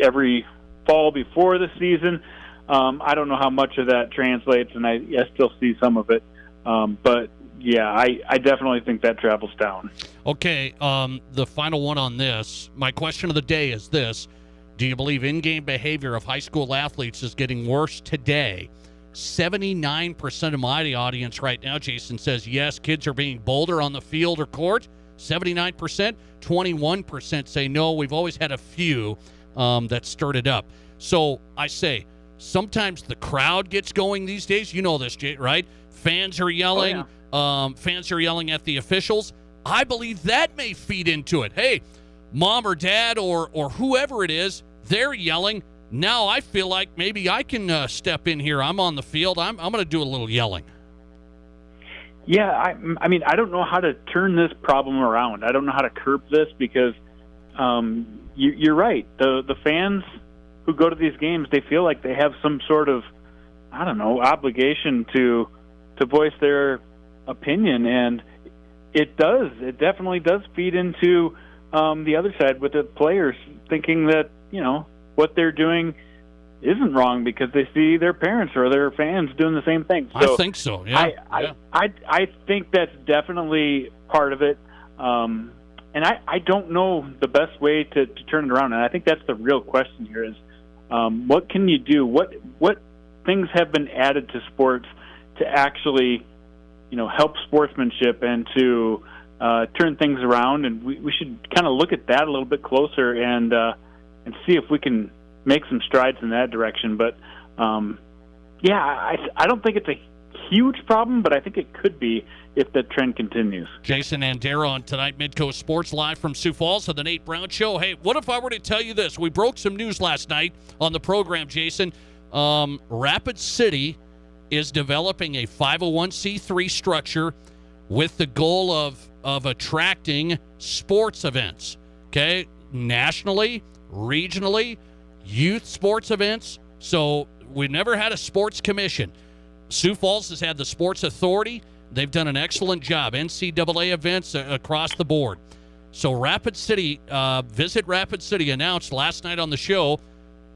every fall before the season. I don't know how much of that translates, and I still see some of it. But yeah, I definitely think that travels down. Okay, the final one on this. My question of the day is this. Do you believe in-game behavior of high school athletes is getting worse today? 79% of my audience right now, Jason, says yes, kids are being bolder on the field or court. 79%. 21% say no, we've always had a few that stirred it up. So I say, sometimes the crowd gets going these days. You know this, Jay, right? Fans are yelling. Fans are yelling at the officials. I believe that may feed into it. Hey, mom or dad or whoever it is, they're yelling. Now I feel like maybe I can step in here. I'm on the field. I'm going to do a little yelling. Yeah, I mean, I don't know how to turn this problem around. I don't know how to curb this because you're right. The fans who go to these games, they feel like they have some sort of, I don't know, obligation to voice their opinion, and it does. It definitely does feed into the other side with the players thinking that, you know, what they're doing isn't wrong because they see their parents or their fans doing the same thing. So I think so, yeah. I think that's definitely part of it. And I don't know the best way to turn it around. And I think that's the real question here is what can you do? What things have been added to sports to actually, you know, help sportsmanship and to turn things around? And we should kind of look at that a little bit closer and see if we can make some strides in that direction. But, yeah, I don't think it's a huge problem, but I think it could be if the trend continues. Jason Andera on tonight, Midco Sports, live from Sioux Falls on the Nate Brown Show. Hey, what if I were to tell you this? We broke some news last night on the program, Jason. Rapid City is developing a 501c3 structure with the goal of attracting sports events, okay, nationally, regionally, youth sports events. So we've never had a sports commission. Sioux Falls has had the sports authority. They've done an excellent job. NCAA events across the board. So Rapid City, Visit Rapid City announced last night on the show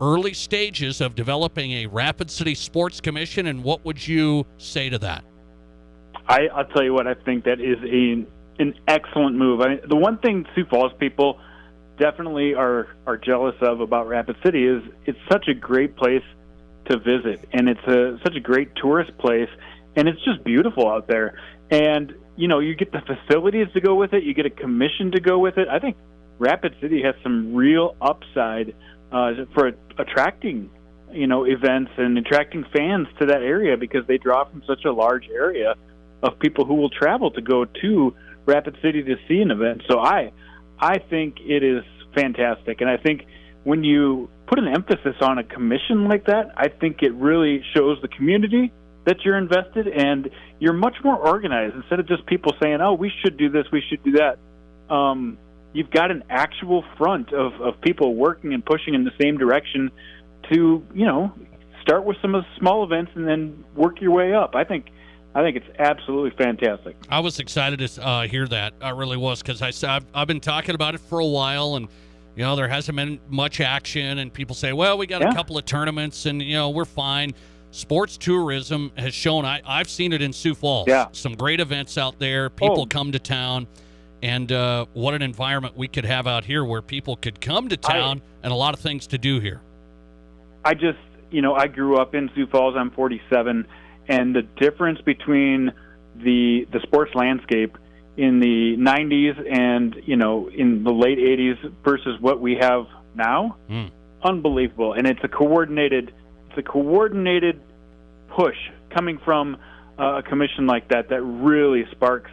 early stages of developing a Rapid City Sports Commission, and what would you say to that? I'll tell you what, I think that is an excellent move. I mean, the one thing Sioux Falls people definitely are jealous of about Rapid City is it's such a great place to visit, and it's such a great tourist place, and it's just beautiful out there. And, you know, you get the facilities to go with it, you get a commission to go with it. I think Rapid City has some real upside for attracting, you know, events and attracting fans to that area because they draw from such a large area of people who will travel to go to Rapid City to see an event. So I think it is fantastic, and I think when you put an emphasis on a commission like that, I think it really shows the community that you're invested, and you're much more organized instead of just people saying, oh, we should do this, we should do that. You've got an actual front of people working and pushing in the same direction to, you know, start with some of the small events and then work your way up. I think it's absolutely fantastic. I was excited to hear that. I really was, because I've been talking about it for a while, and you know there hasn't been much action. And people say, "Well, we got a couple of tournaments, and you know we're fine." Sports tourism has shown. I've seen it in Sioux Falls. Yeah. Some great events out there. People come to town, and what an environment we could have out here where people could come to town and a lot of things to do here. I just, you know, I grew up in Sioux Falls. I'm 47. And the difference between the sports landscape in the 90s and, you know, in the late 80s versus what we have now, unbelievable. And it's a coordinated push coming from a commission like that really sparks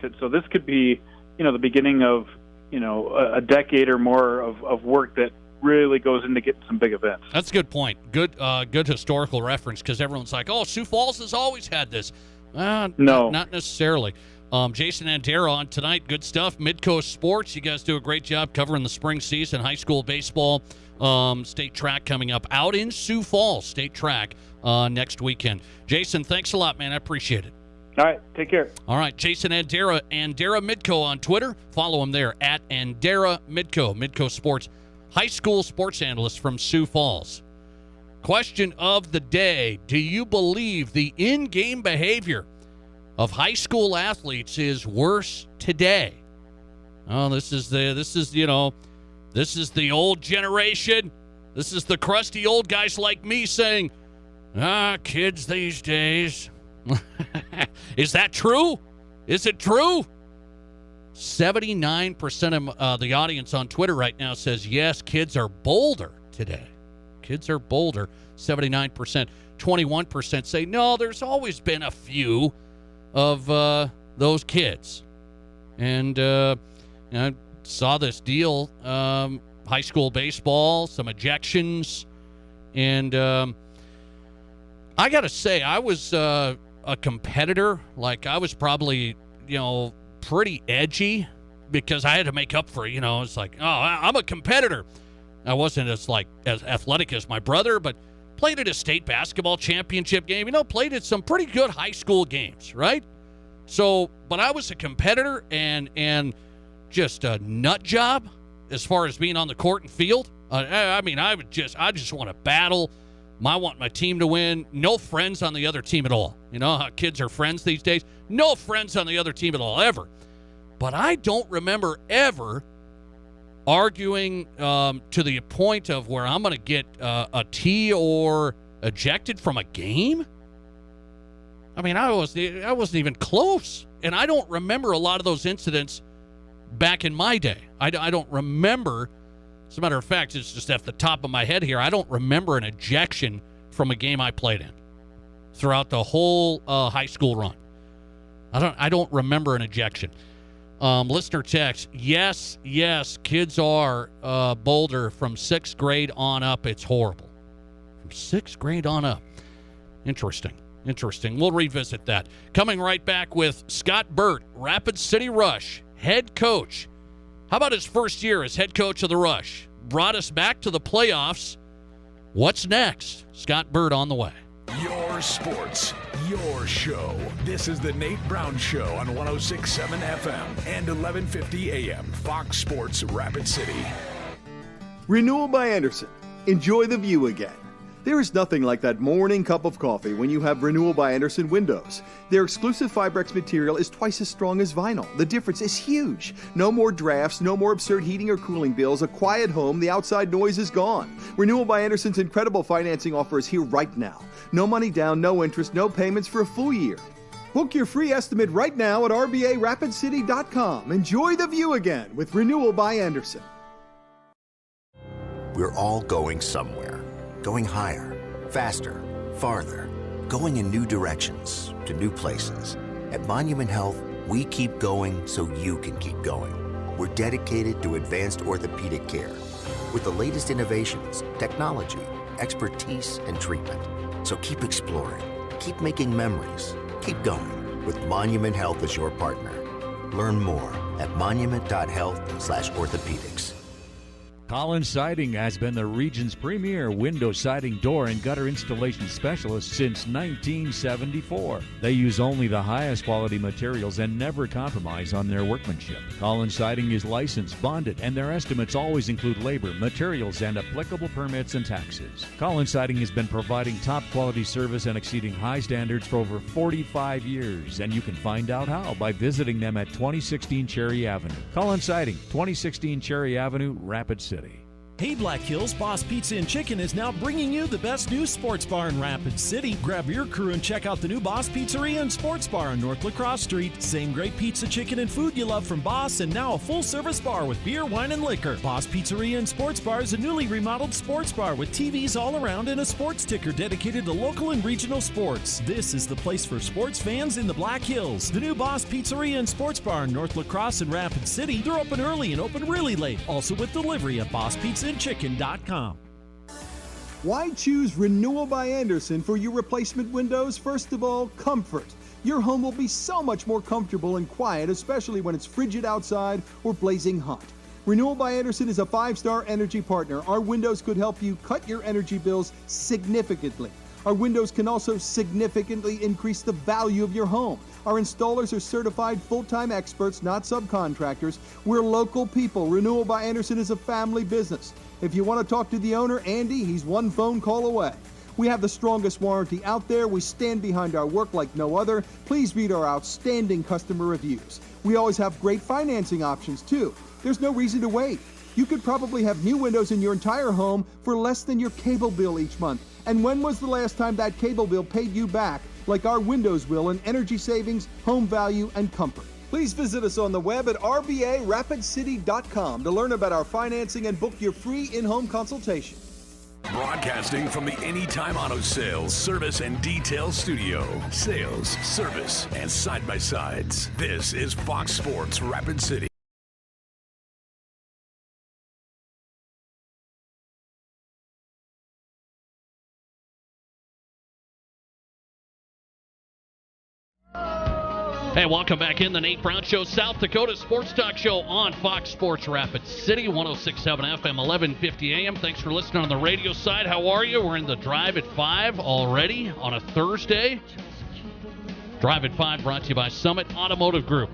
it. So this could be, you know, the beginning of, you know, a decade or more of work that really goes into getting some big events. That's a good point. Good historical reference, because everyone's like, oh, Sioux Falls has always had this. No. Not necessarily. Jason Andera on tonight. Good stuff. Midco Sports. You guys do a great job covering the spring season. High school baseball, state track coming up out in Sioux Falls. State track next weekend. Jason, thanks a lot, man. I appreciate it. All right. Take care. All right. Jason Andera, Andera Midco on Twitter. Follow him there at Andera Midco. Midco Sports. High school sports analyst from Sioux Falls. Question of the day. Do you believe the in-game behavior of high school athletes is worse today. Oh, this is the old generation. This is the crusty old guys like me saying, kids these days. Is that true? Is it true? 79% of the audience on Twitter right now says, yes, kids are bolder today. Kids are bolder, 79%. 21% say, no, there's always been a few of those kids. And I saw this deal, high school baseball, some ejections. And I got to say, I was a competitor. Like, I was probably, pretty edgy because I had to make up for, it's like, I'm a competitor. I wasn't as athletic as my brother, but played at a state basketball championship game, played at some pretty good high school games, right? So, but I was a competitor and just a nut job as far as being on the court and field. I just want to battle. I want my team to win. No friends on the other team at all. You know how kids are friends these days? No friends on the other team at all, ever. But I don't remember ever arguing to the point of where I'm going to get a T or ejected from a game. I mean, I wasn't even close. And I don't remember a lot of those incidents back in my day. I don't remember. As a matter of fact, it's just at the top of my head here. I don't remember an ejection from a game I played in throughout the whole high school run. I don't remember an ejection. Listener text, yes, kids are bolder from 6th grade on up. It's horrible. From 6th grade on up. Interesting. We'll revisit that. Coming right back with Scott Burt, Rapid City Rush, head coach. How about his first year as head coach of the Rush? Brought us back to the playoffs. What's next? Scott Burt on the way. Your sports, your show. This is the Nate Brown Show on 106.7 FM and 1150 AM. Fox Sports Rapid City. Renewal by Anderson. Enjoy the view again. There is nothing like that morning cup of coffee when you have Renewal by Anderson windows. Their exclusive Fibrex material is twice as strong as vinyl. The difference is huge. No more drafts, no more absurd heating or cooling bills. A quiet home, the outside noise is gone. Renewal by Anderson's incredible financing offer is here right now. No money down, no interest, no payments for a full year. Book your free estimate right now at rbarapidcity.com. Enjoy the view again with Renewal by Anderson. We're all going somewhere. Going higher, faster, farther. Going in new directions, to new places. At Monument Health, we keep going so you can keep going. We're dedicated to advanced orthopedic care with the latest innovations, technology, expertise, and treatment. So keep exploring, keep making memories, keep going with Monument Health as your partner. Learn more at monument.health/orthopedics. Collins Siding has been the region's premier window siding, door, and gutter installation specialist since 1974. They use only the highest quality materials and never compromise on their workmanship. Collins Siding is licensed, bonded, and their estimates always include labor, materials, and applicable permits and taxes. Collins Siding has been providing top quality service and exceeding high standards for over 45 years, and you can find out how by visiting them at 2016 Cherry Avenue. Collins Siding, 2016 Cherry Avenue, Rapid City. Hey Black Hills, Boss Pizza and Chicken is now bringing you the best new sports bar in Rapid City. Grab your crew and check out the new Boss Pizzeria and Sports Bar on North Lacrosse Street. Same great pizza, chicken, and food you love from Boss, and now a full-service bar with beer, wine, and liquor. Boss Pizzeria and Sports Bar is a newly remodeled sports bar with TVs all around and a sports ticker dedicated to local and regional sports. This is the place for sports fans in the Black Hills. The new Boss Pizzeria and Sports Bar in North Lacrosse and Rapid City. They're open early and open really late. Also with delivery at BossPizzaandChicken.com. Why choose Renewal by Anderson for your replacement windows? First of all, comfort. Your home will be so much more comfortable and quiet, especially when it's frigid outside or blazing hot. Renewal by Anderson is a 5-star energy partner. Our windows could help you cut your energy bills significantly. Our windows can also significantly increase the value of your home. Our installers are certified full-time experts, not subcontractors. We're local people. Renewal by Anderson is a family business. If you want to talk to the owner, Andy, he's one phone call away. We have the strongest warranty out there. We stand behind our work like no other. Please read our outstanding customer reviews. We always have great financing options, too. There's no reason to wait. You could probably have new windows in your entire home for less than your cable bill each month. And when was the last time that cable bill paid you back like our windows will in energy savings, home value, and comfort? Please visit us on the web at rbarapidcity.com to learn about our financing and book your free in-home consultation. Broadcasting from the Anytime Auto Sales, Service, and Detail Studio. Sales, service, and side-by-sides. This is Fox Sports Rapid City. Hey, welcome back in the Nate Brown Show, South Dakota Sports Talk Show on Fox Sports Rapid City, 106.7 FM, 1150 AM. Thanks for listening on the radio side. How are you? We're in the Drive at 5 already on a Thursday. Drive at 5 brought to you by Summit Automotive Group.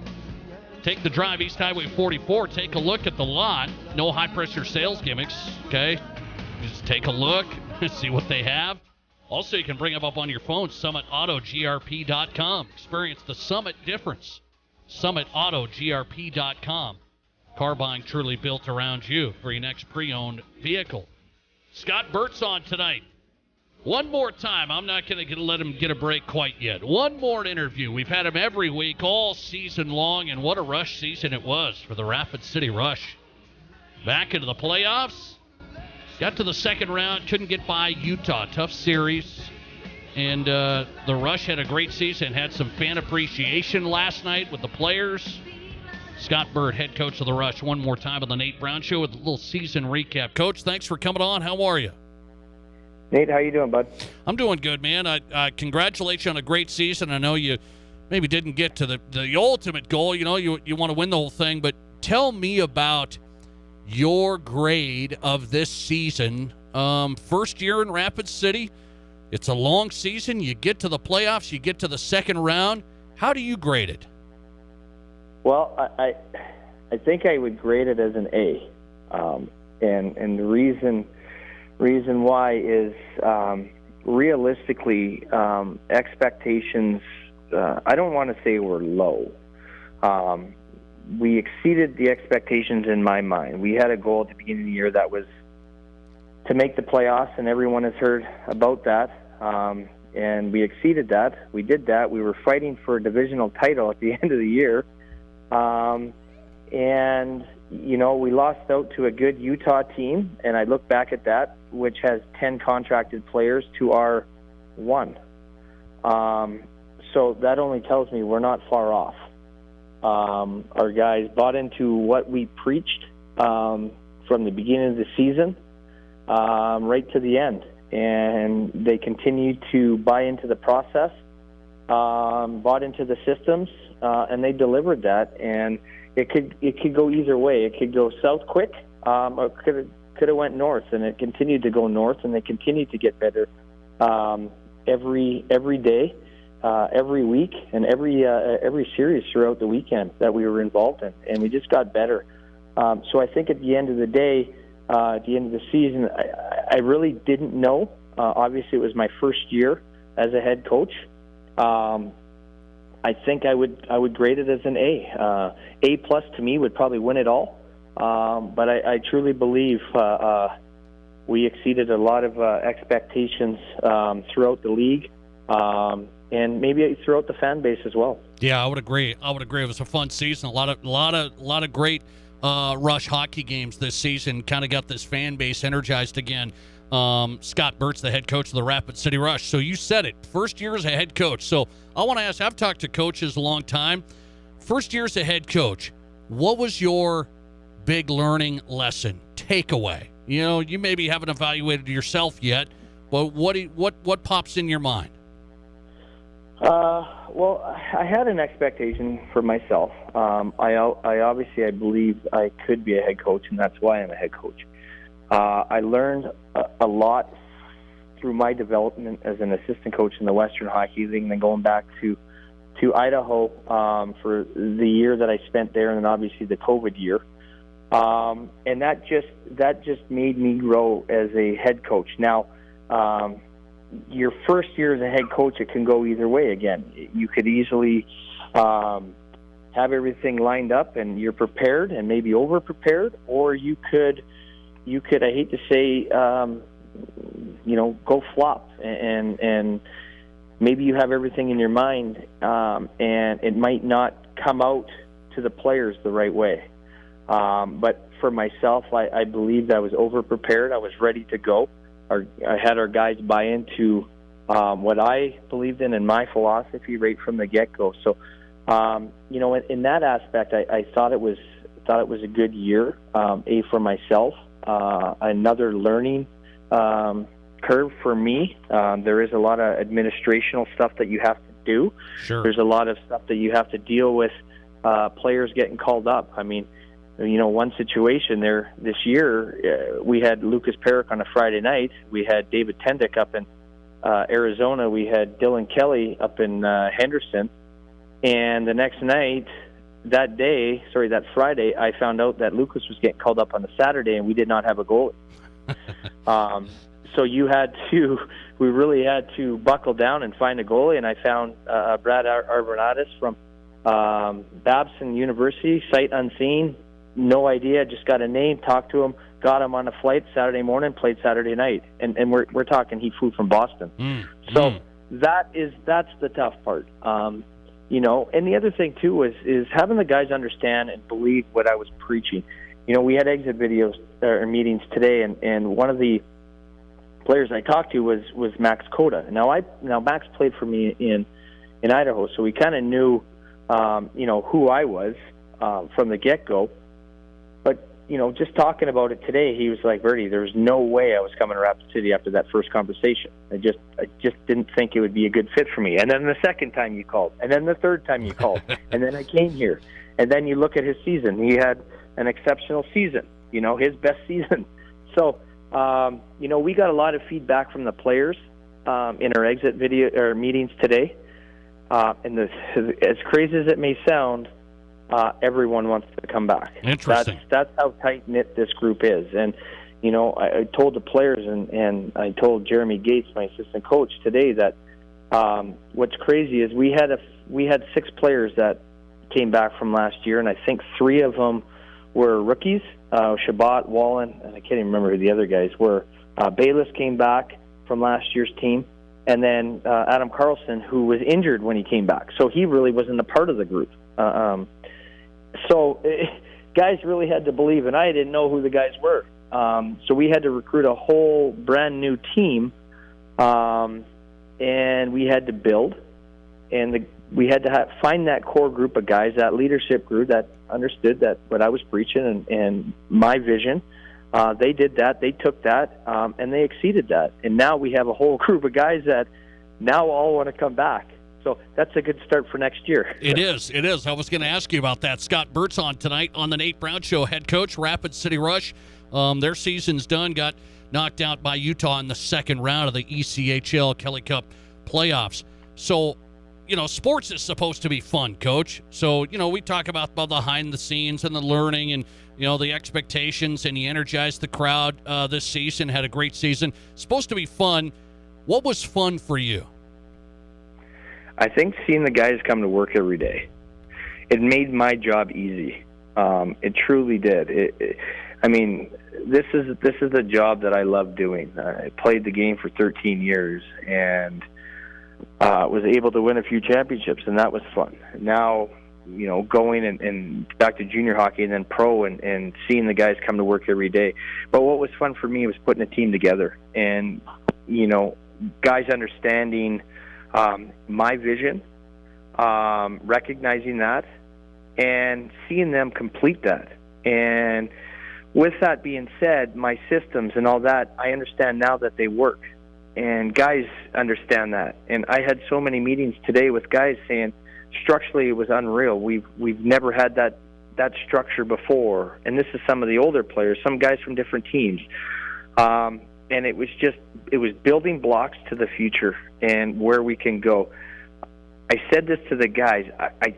Take the drive East Highway 44. Take a look at the lot. No high-pressure sales gimmicks, okay? Just take a look, see what they have. Also, you can bring them up on your phone, summitautogrp.com. Experience the Summit difference. Summitautogrp.com. Car buying truly built around you for your next pre-owned vehicle. Scott Burt's on tonight. One more time. I'm not going to let him get a break quite yet. One more interview. We've had him every week, all season long, and what a rush season it was for the Rapid City Rush. Back into the playoffs. Got to the second round, couldn't get by Utah. Tough series. And the Rush had a great season, had some fan appreciation last night with the players. Scott Burt, head coach of the Rush, one more time on the Nate Brown Show with a little season recap. Coach, thanks for coming on. How are you? Nate, how you doing, bud? I'm doing good, man. I congratulate you on a great season. I know you maybe didn't get to the ultimate goal. You know, you want to win the whole thing. But tell me about your grade of this season. First year in Rapid City. It's a long season. You get to the playoffs. You get to the second round. How do you grade it? Well, I think I would grade it as an A. And the reason why is realistically expectations, I don't want to say were low. We exceeded the expectations in my mind. We had a goal at the beginning of the year that was to make the playoffs, and everyone has heard about that. And we exceeded that. We did that. We were fighting for a divisional title at the end of the year. And, you know, we lost out to a good Utah team, and I look back at that, which has 10 contracted players to our 1. So that only tells me we're not far off. Our guys bought into what we preached from the beginning of the season right to the end. And they continued to buy into the process, bought into the systems, and they delivered that. And it could go either way. It could go south quick, or could have went north, and it continued to go north, and they continued to get better every day. Every week and every series throughout the weekend that we were involved in, and we just got better. So I think at the end of the day, at the end of the season, I really didn't know. Obviously, it was my first year as a head coach. I think I would grade it as an A. A plus to me would probably win it all. But I truly believe we exceeded a lot of expectations throughout the league. And maybe throughout the fan base as well. Yeah, I would agree. It was a fun season. A lot of great Rush hockey games this season. Kind of got this fan base energized again. Scott Burt's the head coach of the Rapid City Rush. So you said it, first year as a head coach. So I want to ask, I've talked to coaches a long time. First year as a head coach, what was your big learning lesson, takeaway? You know, you maybe haven't evaluated yourself yet, but what pops in your mind? Well, I had an expectation for myself. I believe I could be a head coach, and that's why I'm a head coach. I learned a lot through my development as an assistant coach in the Western Hockey League, and then going back to Idaho for the year that I spent there, and then obviously the COVID year. And that just made me grow as a head coach. Now, your first year as a head coach, it can go either way again. You could easily have everything lined up and you're prepared and maybe over-prepared, or you could, I hate to say, go flop and maybe you have everything in your mind and it might not come out to the players the right way. But for myself, I believed I was over-prepared. I was ready to go. I had our guys buy into what I believed in and my philosophy right from the get-go. So, in that aspect, I thought it was a good year. For myself, another learning curve for me. There is a lot of administrational stuff that you have to do. Sure. There's a lot of stuff that you have to deal with. Players getting called up. I mean, one situation there this year, we had Lucas Perrick on a Friday night. We had David Tendick up in Arizona. We had Dylan Kelly up in Henderson. And the next night, that Friday, I found out that Lucas was getting called up on the Saturday, and we did not have a goalie. So we really had to buckle down and find a goalie, and I found Brad Arvanatis from Babson University, sight unseen, no idea, just got a name, talked to him, got him on a flight Saturday morning, played Saturday night, and we're talking he flew from Boston. So that's the tough part. And the other thing too is having the guys understand and believe what I was preaching. We had exit videos or meetings today, and one of the players I talked to was Max Cota. Now Max played for me in Idaho, so we kind of knew who I was from the get-go. But just talking about it today, he was like, "Bertie, there was no way I was coming to Rapid City after that first conversation. I just didn't think it would be a good fit for me." And then the second time you called, and then the third time you called, and then I came here, and then you look at his season. He had an exceptional season, his best season. So, we got a lot of feedback from the players in our exit video or meetings today. And as crazy as it may sound, everyone wants to come back. Interesting. That's how tight-knit this group is. And, I told the players and I told Jeremy Gates, my assistant coach, today that what's crazy is we had 6 players that came back from last year, and I think 3 of them were rookies, Shabbat, Wallen, and I can't even remember who the other guys were. Bayless came back from last year's team, and then Adam Carlson, who was injured when he came back. So he really wasn't a part of the group. Guys really had to believe, and I didn't know who the guys were. So we had to recruit a whole brand new team, and we had to build, and we had to find that core group of guys, that leadership group that understood that what I was preaching and my vision. They did that, they took that, and they exceeded that. And now we have a whole group of guys that now all want to come back. So that's a good start for next year. It is. I was going to ask you about that. Scott Burt's on tonight on the Nate Brown Show, head coach, Rapid City Rush. Their season's done, got knocked out by Utah in the second round of the ECHL Kelly Cup playoffs. So, sports is supposed to be fun, Coach. So, we talk about the behind the scenes and the learning and, the expectations, and you energized the crowd this season, had a great season. It's supposed to be fun. What was fun for you? I think seeing the guys come to work every day, it made my job easy. It truly did. This is a job that I love doing. I played the game for 13 years and was able to win a few championships, and that was fun. Now, going and back to junior hockey and then pro and seeing the guys come to work every day. But what was fun for me was putting a team together and, guys understanding my vision, recognizing that, and seeing them complete that. And with that being said, my systems and all that, I understand now that they work. And guys understand that. And I had so many meetings today with guys saying, structurally, it was unreal. We've never had that structure before. And this is some of the older players, some guys from different teams. And it was building blocks to the future and where we can go. I said this to the guys, I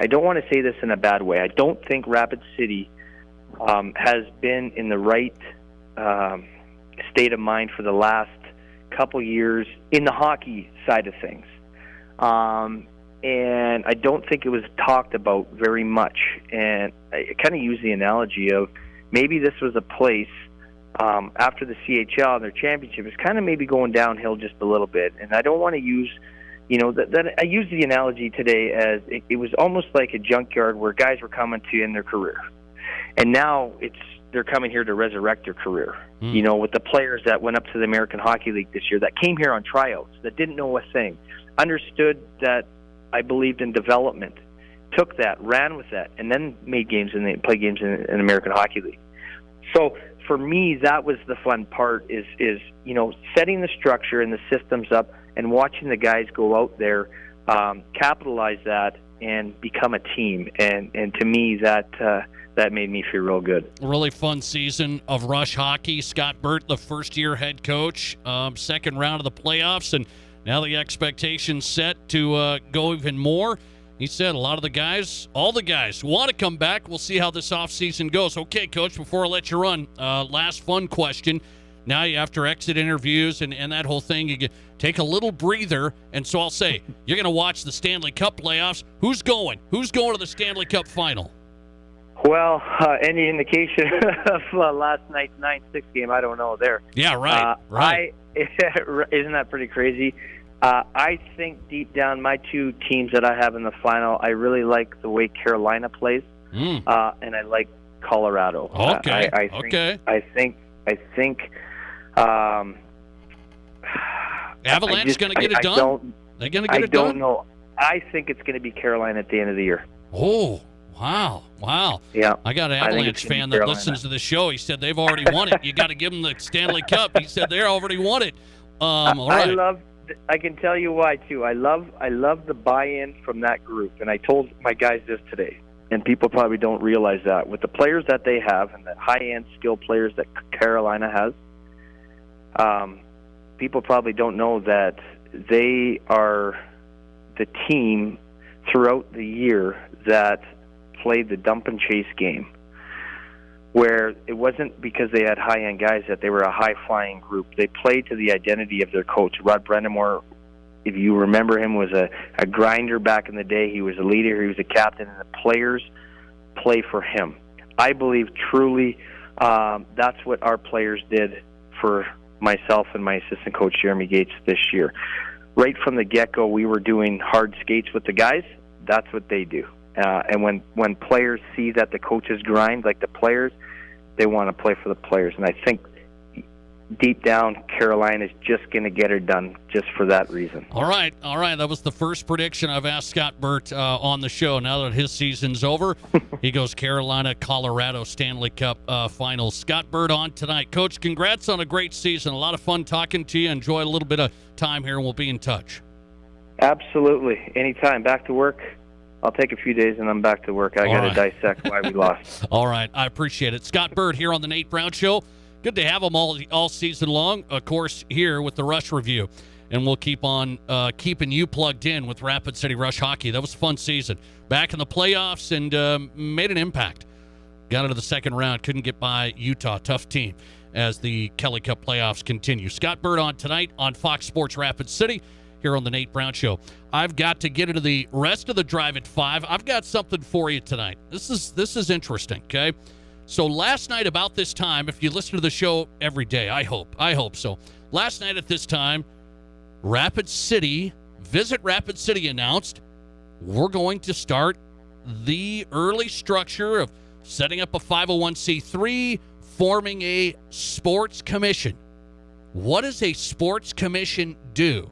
don't want to say this in a bad way. I don't think Rapid City has been in the right state of mind for the last couple years in the hockey side of things. And I don't think it was talked about very much. And I kind of use the analogy of maybe this was a place after the CHL and their championship is kind of maybe going downhill just a little bit. And I don't want to use, that I use the analogy today as it was almost like a junkyard where guys were coming to end their career. And now they're coming here to resurrect their career. With the players that went up to the American Hockey League this year, that came here on tryouts, that didn't know a thing, understood that I believed in development, took that, ran with that, and then made games and played games in American Hockey League. So for me, that was the fun part is setting the structure and the systems up and watching the guys go out there, capitalize that, and become a team. And to me, that made me feel real good. Really fun season of Rush hockey. Scott Burt, the first-year head coach, second round of the playoffs, and now the expectation's set to go even more. He said a lot of the guys, all the guys, want to come back. We'll see how this offseason goes. Okay, Coach, before I let you run, last fun question. Now, after exit interviews and that whole thing, you take a little breather. And so I'll say, you're going to watch the Stanley Cup playoffs. Who's going? Who's going to the Stanley Cup final? Well, any indication of last night's 9-6 game, I don't know there. Yeah, right. Isn't that pretty crazy? I think deep down, my two teams that I have in the final, I really like the way Carolina plays, and I like Colorado. Okay. I think Avalanche going to get it done? They're going to get it done? I don't know. I think it's going to be Carolina at the end of the year. Oh, wow. Yeah. I got an Avalanche fan that listens to the show. He said they've already won it. You got to give them the Stanley Cup. He said they already won it. All right. I can tell you why too. I love the buy-in from that group, and I told my guys this today. And people probably don't realize that with the players that they have and the high-end skilled players that Carolina has, people probably don't know that they are the team throughout the year that played the dump and chase game, where it wasn't because they had high-end guys that they were a high-flying group. They played to the identity of their coach. Rod Brendamore, if you remember him, was a grinder back in the day. He was a leader. He was a captain, and the players play for him. I believe truly that's what our players did for myself and my assistant coach, Jeremy Gates, this year. Right from the get-go, we were doing hard skates with the guys. That's what they do. And when players see that the coaches grind like the players, they want to play for the players. And I think deep down, Carolina is just going to get her done just for that reason. All right. That was the first prediction I've asked Scott Burt on the show. Now that his season's over, he goes Carolina, Colorado, Stanley Cup Finals. Scott Burt on tonight. Coach, congrats on a great season. A lot of fun talking to you. Enjoy a little bit of time here, and we'll be in touch. Absolutely. Anytime. Back to work. I'll take a few days, and I'm back to work. I got to dissect why we lost. All right. I appreciate it. Scott Burt here on the Nate Brown Show. Good to have him all season long, of course, here with the Rush Review. And we'll keep on keeping you plugged in with Rapid City Rush Hockey. That was a fun season. Back in the playoffs and made an impact. Got into the second round. Couldn't get by Utah. Tough team as the Kelly Cup playoffs continue. Scott Burt on tonight on Fox Sports Rapid City here on the Nate Brown Show. I've got to get into the rest of the Drive at 5. I've got something for you tonight. This is interesting, okay? So last night about this time, if you listen to the show every day, I hope so. Last night at this time, Visit Rapid City announced we're going to start the early structure of setting up a 501c3, forming a sports commission. What does a sports commission do?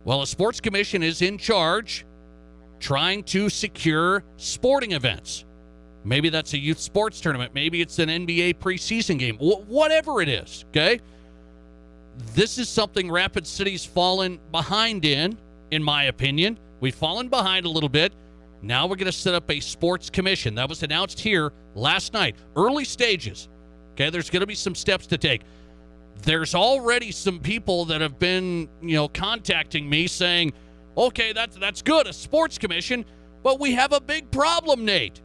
Well, a sports commission is in charge trying to secure sporting events. Maybe that's a youth sports tournament. Maybe it's an NBA preseason game. Whatever it is, okay? This is something Rapid City's fallen behind in my opinion. We've fallen behind a little bit. Now we're going to set up a sports commission. That was announced here last night. Early stages. Okay, there's going to be some steps to take. There's already some people that have been, contacting me saying, okay, that's good, a sports commission, but we have a big problem, Nate.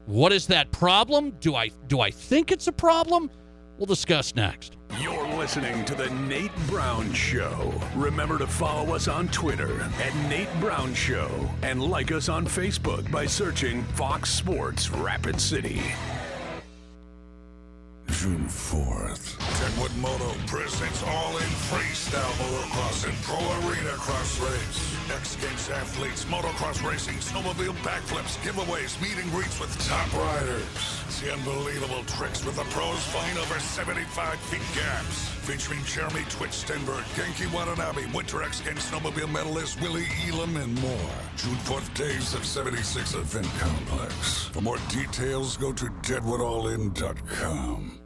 What is that problem? Do I think it's a problem? We'll discuss next. You're listening to The Nate Brown Show. Remember to follow us on Twitter at Nate Brown Show and like us on Facebook by searching Fox Sports Rapid City. June 4th. Deadwood Moto presents all-in freestyle motocross and pro arena cross race. X Games athletes, motocross racing, snowmobile backflips, giveaways, meet and greets with top riders. See unbelievable tricks with the pros flying over 75 feet gaps. Featuring Jeremy Twitch Stenberg, Genki Watanabe, Winter X Games snowmobile medalist Willie Elam, and more. June 4th, Days of 76 Event Complex. For more details, go to deadwoodallin.com.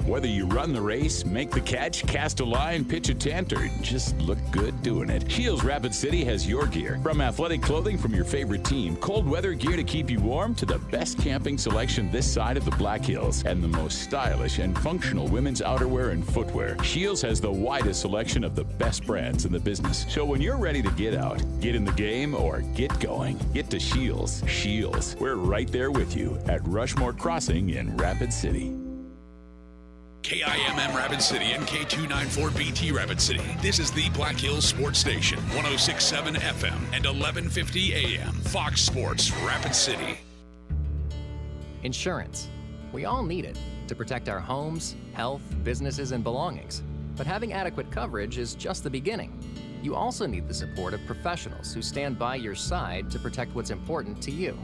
Whether you run the race, make the catch, cast a line, pitch a tent, or just look good doing it, Shields Rapid City has your gear. From athletic clothing from your favorite team, cold weather gear to keep you warm, to the best camping selection this side of the Black Hills, and the most stylish and functional women's outerwear and footwear. Shields has the widest selection of the best brands in the business. So when you're ready to get out, get in the game, or get going, get to Shields. Shields, we're right there with you at Rushmore Crossing in Rapid City. KIMM Rapid City and K294BT Rapid City. This is the Black Hills Sports Station, 106.7 FM and 1150 AM. Fox Sports Rapid City. Insurance. We all need it to protect our homes, health, businesses, and belongings. But having adequate coverage is just the beginning. You also need the support of professionals who stand by your side to protect what's important to you.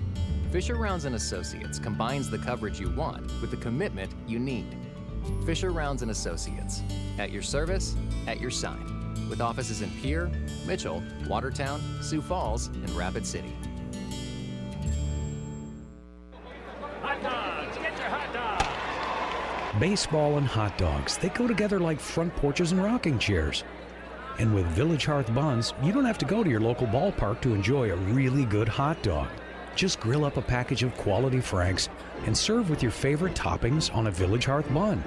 Fisher Rounds & Associates combines the coverage you want with the commitment you need. Fisher Rounds & Associates, at your service, at your side, with offices in Pierre, Mitchell, Watertown, Sioux Falls, and Rapid City. Hot dogs, get your hot dogs! Baseball and hot dogs, they go together like front porches and rocking chairs. And with Village Hearth Buns, you don't have to go to your local ballpark to enjoy a really good hot dog. Just grill up a package of quality Franks and serve with your favorite toppings on a Village Hearth bun.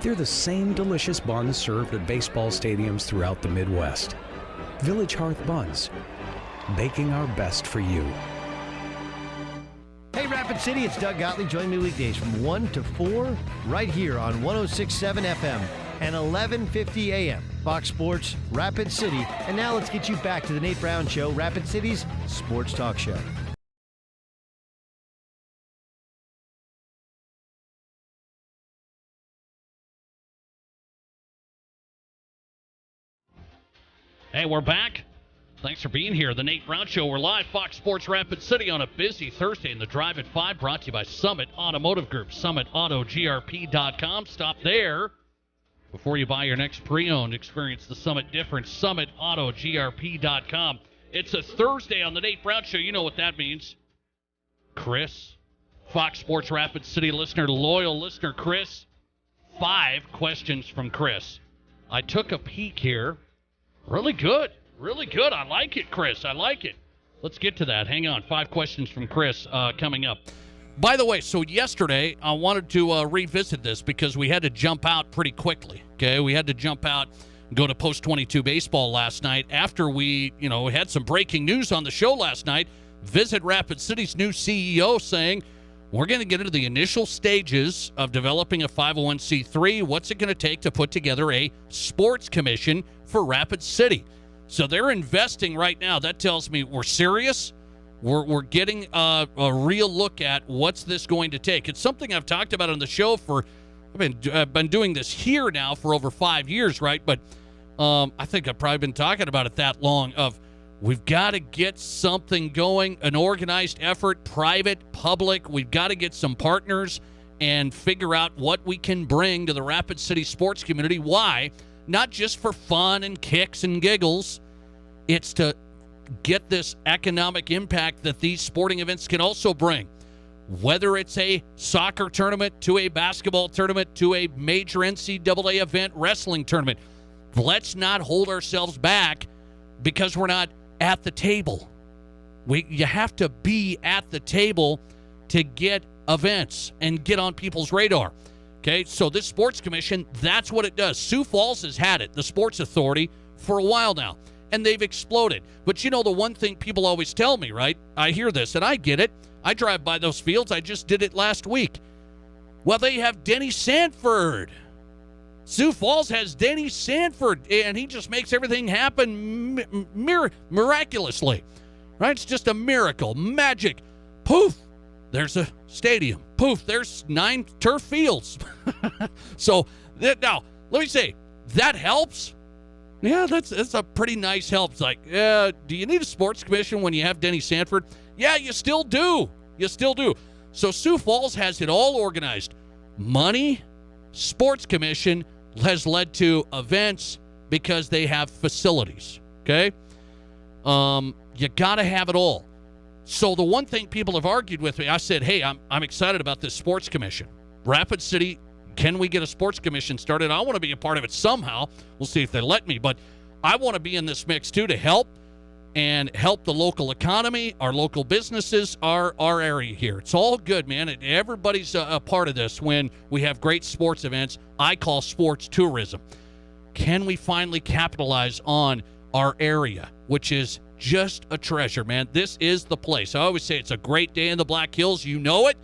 They're the same delicious buns served at baseball stadiums throughout the Midwest. Village Hearth Buns, baking our best for you. Hey Rapid City, it's Doug Gottlieb. Join me weekdays from 1 to 4 right here on 106.7 FM and 1150 AM. Fox Sports Rapid City. And now let's get you back to the Nate Brown Show, Rapid City's sports talk show. Hey, we're back. Thanks for being here. The Nate Brown Show. We're live, Fox Sports Rapid City on a busy Thursday in the Drive at 5, brought to you by Summit Automotive Group, summitautogrp.com. Stop there before you buy your next pre-owned. Experience the Summit difference, summitautogrp.com. It's a Thursday on the Nate Brown Show. You know what that means. Chris, Fox Sports Rapid City listener, loyal listener Chris. 5 questions from Chris. I took a peek here. Really good. Really good. I like it, Chris. I like it. Let's get to that. Hang on. 5 questions from Chris coming up. By the way, so yesterday I wanted to revisit this because we had to jump out pretty quickly. Okay, we had to jump out and go to Post 22 Baseball last night after we had some breaking news on the show last night. Visit Rapid City's new CEO saying, we're going to get into the initial stages of developing a 501c3. What's it going to take to put together a sports commission for Rapid City? So they're investing right now. That tells me we're serious. We're getting a real look at what's this going to take. It's something I've talked about on the show I've been doing this here now for over 5 years, right? But I think I've probably been talking about it that long of we've got to get something going, an organized effort, private, public. We've got to get some partners and figure out what we can bring to the Rapid City sports community. Why? Not just for fun and kicks and giggles. It's to get this economic impact that these sporting events can also bring. Whether it's a soccer tournament to a basketball tournament to a major NCAA event, wrestling tournament. Let's not hold ourselves back because we're not at the table. You have to be at the table to get events and get on people's radar. Okay, so this sports commission, that's what it does. Sioux Falls has had it, the sports authority, for a while now, and they've exploded. But you know the one thing people always tell me, right? I hear this, and I get it. I drive by those fields. I just did it last week. Well, they have Denny Sanford. Sioux Falls has Denny Sanford, and he just makes everything happen miraculously. Right? It's just a miracle. Magic. Poof, there's a stadium. Poof, there's 9 turf fields. So, now, let me say, that helps. Yeah, that's a pretty nice help. It's like, do you need a sports commission when you have Denny Sanford? Yeah, you still do. You still do. So Sioux Falls has it all organized. Money, sports commission has led to events because they have facilities, okay? You got to have it all. So the one thing people have argued with me, I said, hey, I'm excited about this sports commission. Rapid City, can we get a sports commission started? I want to be a part of it somehow. We'll see if they let me, but I want to be in this mix too to help the local economy, our local businesses, our area here. It's all good, man. Everybody's a part of this when we have great sports events. I call sports tourism. Can we finally capitalize on our area, which is just a treasure, man? This is the place. I always say it's a great day in the Black Hills. You know it.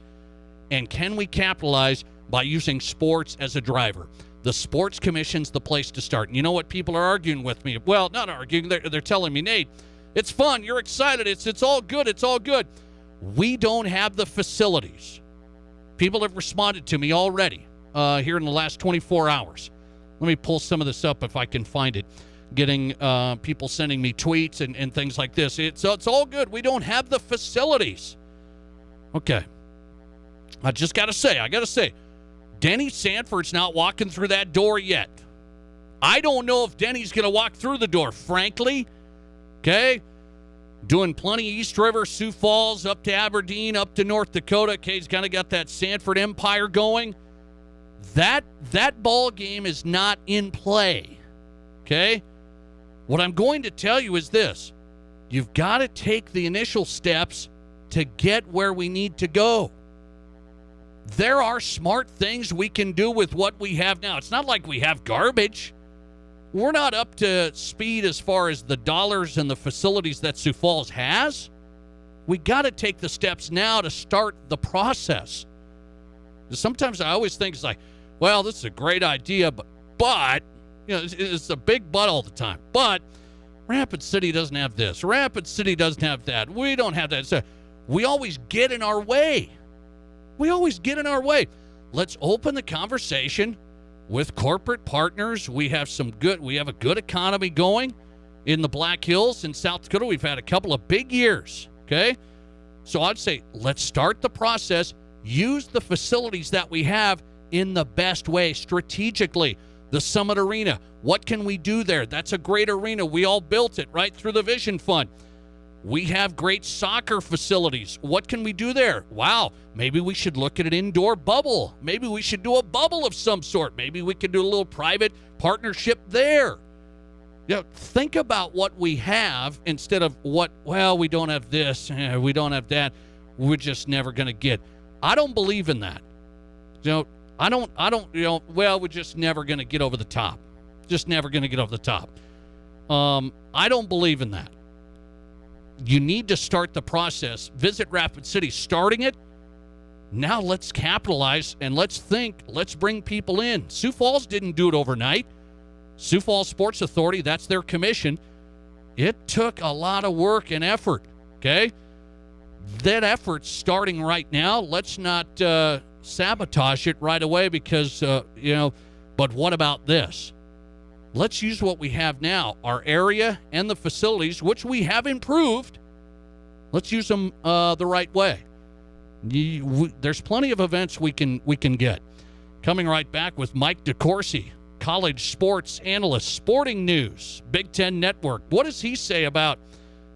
And can we capitalize by using sports as a driver? The sports commission's the place to start. And you know what people are arguing with me? Well, not arguing. They're telling me, Nate, it's fun. You're excited. It's all good. It's all good. We don't have the facilities. People have responded to me already here in the last 24 hours. Let me pull some of this up if I can find it. Getting people sending me tweets and things like this. It's all good. We don't have the facilities. Okay. I got to say, Denny Sanford's not walking through that door yet. I don't know if Denny's going to walk through the door, frankly. Okay? Doing plenty East River, Sioux Falls, up to Aberdeen, up to North Dakota. Okay, he's kind of got that Sanford empire going. That ball game is not in play. Okay? What I'm going to tell you is this. You've got to take the initial steps to get where we need to go. There are smart things we can do with what we have now. It's not like we have garbage. We're not up to speed as far as the dollars and the facilities that Sioux Falls has. We got to take the steps now to start the process. Sometimes I always think it's like, well, this is a great idea, but you know, it's a big but all the time. But Rapid City doesn't have this. Rapid City doesn't have that. We don't have that. So we always get in our way. Let's open the conversation with corporate partners. We have a good economy going in the Black Hills in South Dakota. We've had a couple of big years, okay? So I'd say let's start the process, use the facilities that we have in the best way strategically. The Summit Arena, what can we do there? That's a great arena. We all built it right through the Vision Fund. We have great soccer facilities. What can we do there? Wow, maybe we should look at an indoor bubble. Maybe we should do a bubble of some sort. Maybe we could do a little private partnership there. You know, think about what we have instead of we don't have this, we don't have that. We're just never going to get. I don't believe in that. You know, we're just never going to get over the top. Just never going to get over the top. I don't believe in that. You need to start the process. Visit Rapid City, starting it. Now let's capitalize and let's bring people in. Sioux Falls didn't do it overnight. Sioux Falls Sports Authority, that's their commission. It took a lot of work and effort, okay? That effort's starting right now. Let's not sabotage it right away because, but what about this? Let's use what we have now, our area and the facilities, which we have improved. Let's use them the right way. There's plenty of events we can get. Coming right back with Mike DeCourcy, college sports analyst, Sporting News, Big Ten Network. What does he say about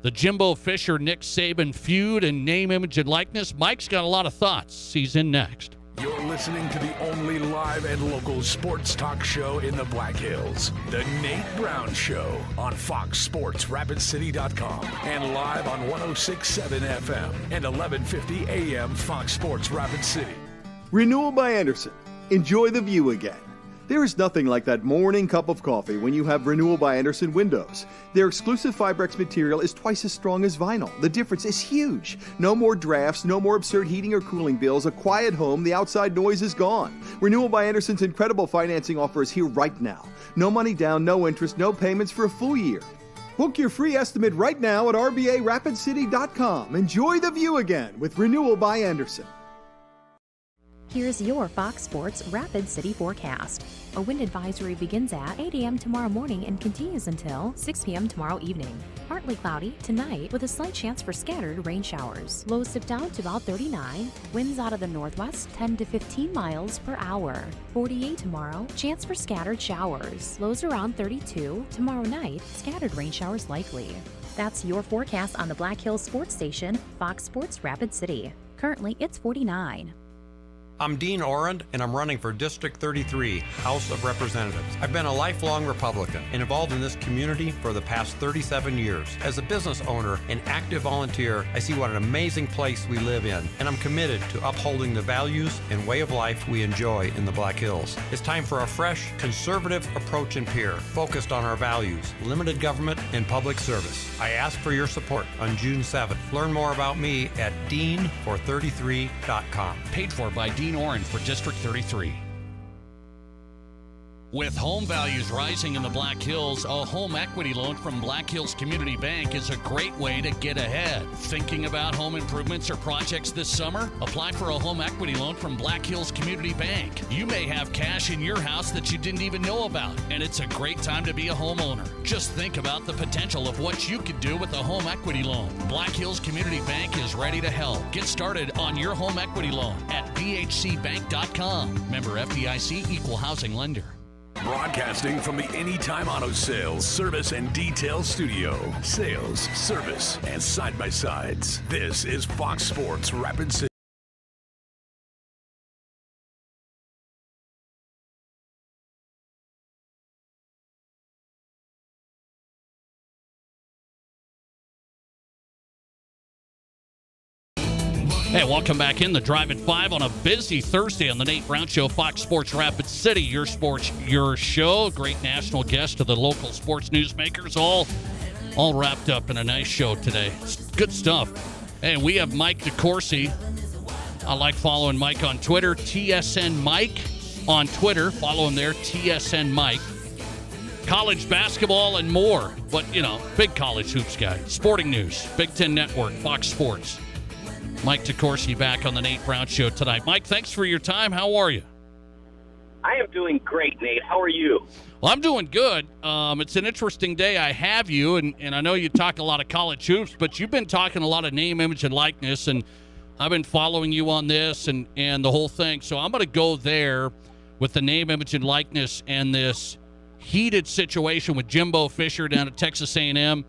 the Jimbo Fisher, Nick Saban feud and name, image, and likeness? Mike's got a lot of thoughts. He's in next. You're listening to the only live and local sports talk show in the Black Hills. The Nate Brown Show on FoxSportsRapidCity.com and live on 106.7 FM and 1150 AM Fox Sports Rapid City. Renewal by Anderson. Enjoy the view again. There is nothing like that morning cup of coffee when you have Renewal by Anderson windows. Their exclusive Fibrex material is twice as strong as vinyl. The difference is huge. No more drafts, no more absurd heating or cooling bills, a quiet home, the outside noise is gone. Renewal by Anderson's incredible financing offer is here right now. No money down, no interest, no payments for a full year. Book your free estimate right now at rbarapidcity.com. Enjoy the view again with Renewal by Anderson. Here's your Fox Sports Rapid City forecast. A wind advisory begins at 8 a.m. tomorrow morning and continues until 6 p.m. tomorrow evening. Partly cloudy tonight with a slight chance for scattered rain showers. Lows dip down to about 39. Winds out of the northwest 10 to 15 miles per hour. 48 tomorrow. Chance for scattered showers. Lows around 32. Tomorrow night, scattered rain showers likely. That's your forecast on the Black Hills Sports Station, Fox Sports Rapid City. Currently, it's 49. I'm Dean Orand, and I'm running for District 33, House of Representatives. I've been a lifelong Republican and involved in this community for the past 37 years. As a business owner and active volunteer, I see what an amazing place we live in, and I'm committed to upholding the values and way of life we enjoy in the Black Hills. It's time for a fresh, conservative approach in Pierre, focused on our values, limited government, and public service. I ask for your support on June 7th. Learn more about me at deanfor33.com. Paid for by Dean Orange for District 33. With home values rising in the Black Hills, a home equity loan from Black Hills Community Bank is a great way to get ahead. Thinking about home improvements or projects this summer? Apply for a home equity loan from Black Hills Community Bank. You may have cash in your house that you didn't even know about, and it's a great time to be a homeowner. Just think about the potential of what you could do with a home equity loan. Black Hills Community Bank is ready to help. Get started on your home equity loan at bhcbank.com. Member FDIC, Equal Housing Lender. Broadcasting from the Anytime Auto Sales, Service, and Detail Studio. Sales, service, and side-by-sides. This is Fox Sports Rapid City. Hey, welcome back in the Drive at 5 on a busy Thursday on the Nate Brown Show, Fox Sports Rapid City. Your sports, your show. Great national guest to the local sports newsmakers, all wrapped up in a nice show today. It's good stuff. Hey, we have Mike DeCourcy. I like following Mike on Twitter, TSN Mike on Twitter. Follow him there, TSN Mike. College basketball and more, but, big college hoops guy. Sporting news, Big Ten Network, Fox Sports. Mike DeCourcy back on the Nate Brown Show tonight. Mike, thanks for your time. How are you? I am doing great, Nate. How are you? Well, I'm doing good. It's an interesting day. I have you, and I know you talk a lot of college hoops, but you've been talking a lot of name, image, and likeness, and I've been following you on this and the whole thing. So I'm going to go there with the name, image, and likeness and this heated situation with Jimbo Fisher down at Texas A&M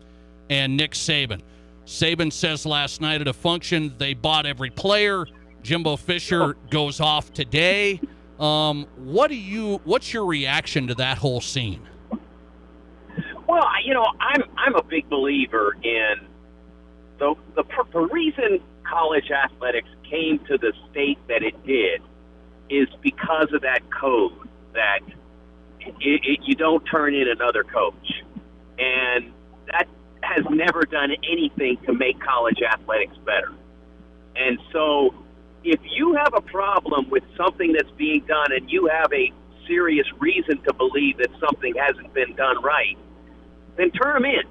and Nick Saban. Saban says last night at a function they bought every player. Jimbo Fisher goes off today. What's your reaction to that whole scene? Well, I'm a big believer in the reason college athletics came to the state that it did is because of that code that you don't turn in another coach, and that has never done anything to make college athletics better. And so if you have a problem with something that's being done and you have a serious reason to believe that something hasn't been done right, then turn them in.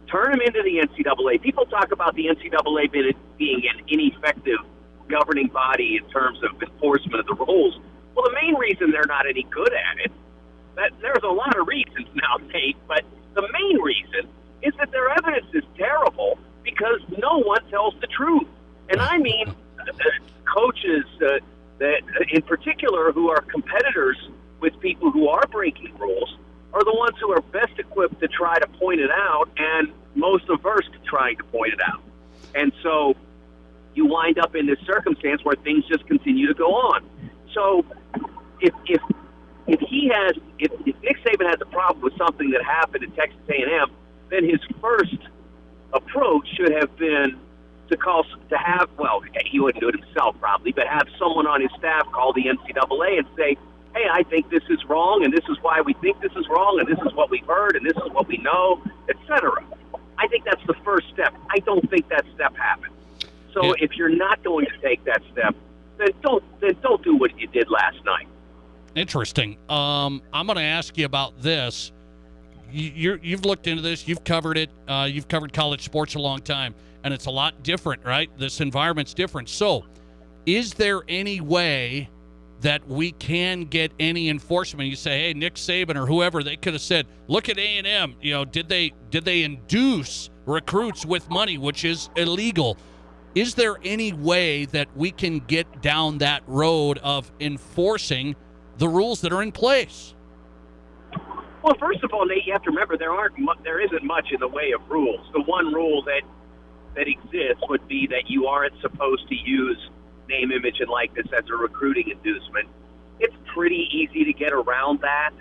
Turn them into the NCAA. People talk about the NCAA being an ineffective governing body in terms of enforcement of the rules. Well, the main reason they're not any good at it, there's a lot of reasons now, Nate, but the main reason is that their evidence is terrible because no one tells the truth. And I mean coaches that in particular who are competitors with people who are breaking rules are the ones who are best equipped to try to point it out and most averse to trying to point it out. And so you wind up in this circumstance where things just continue to go on. So if Nick Saban has a problem with something that happened at Texas A&M, then his first approach should have been he wouldn't do it himself probably, but have someone on his staff call the NCAA and say, hey, I think this is wrong, and this is why we think this is wrong, and this is what we've heard, and this is what we know, etc. I think that's the first step. I don't think that step happened. So if you're not going to take that step, then don't do what you did last night. Interesting. I'm going to ask you about this. You've looked into this. You've covered it. You've covered college sports a long time, and it's a lot different, right? This environment's different. So is there any way that we can get any enforcement? You say, hey, Nick Saban or whoever, they could have said, look at A&M. You know, did they induce recruits with money, which is illegal? Is there any way that we can get down that road of enforcing the rules that are in place? Well, first of all, Nate, you have to remember there isn't much in the way of rules. The one rule that exists would be that you aren't supposed to use name, image, and likeness as a recruiting inducement. It's pretty easy to get around that.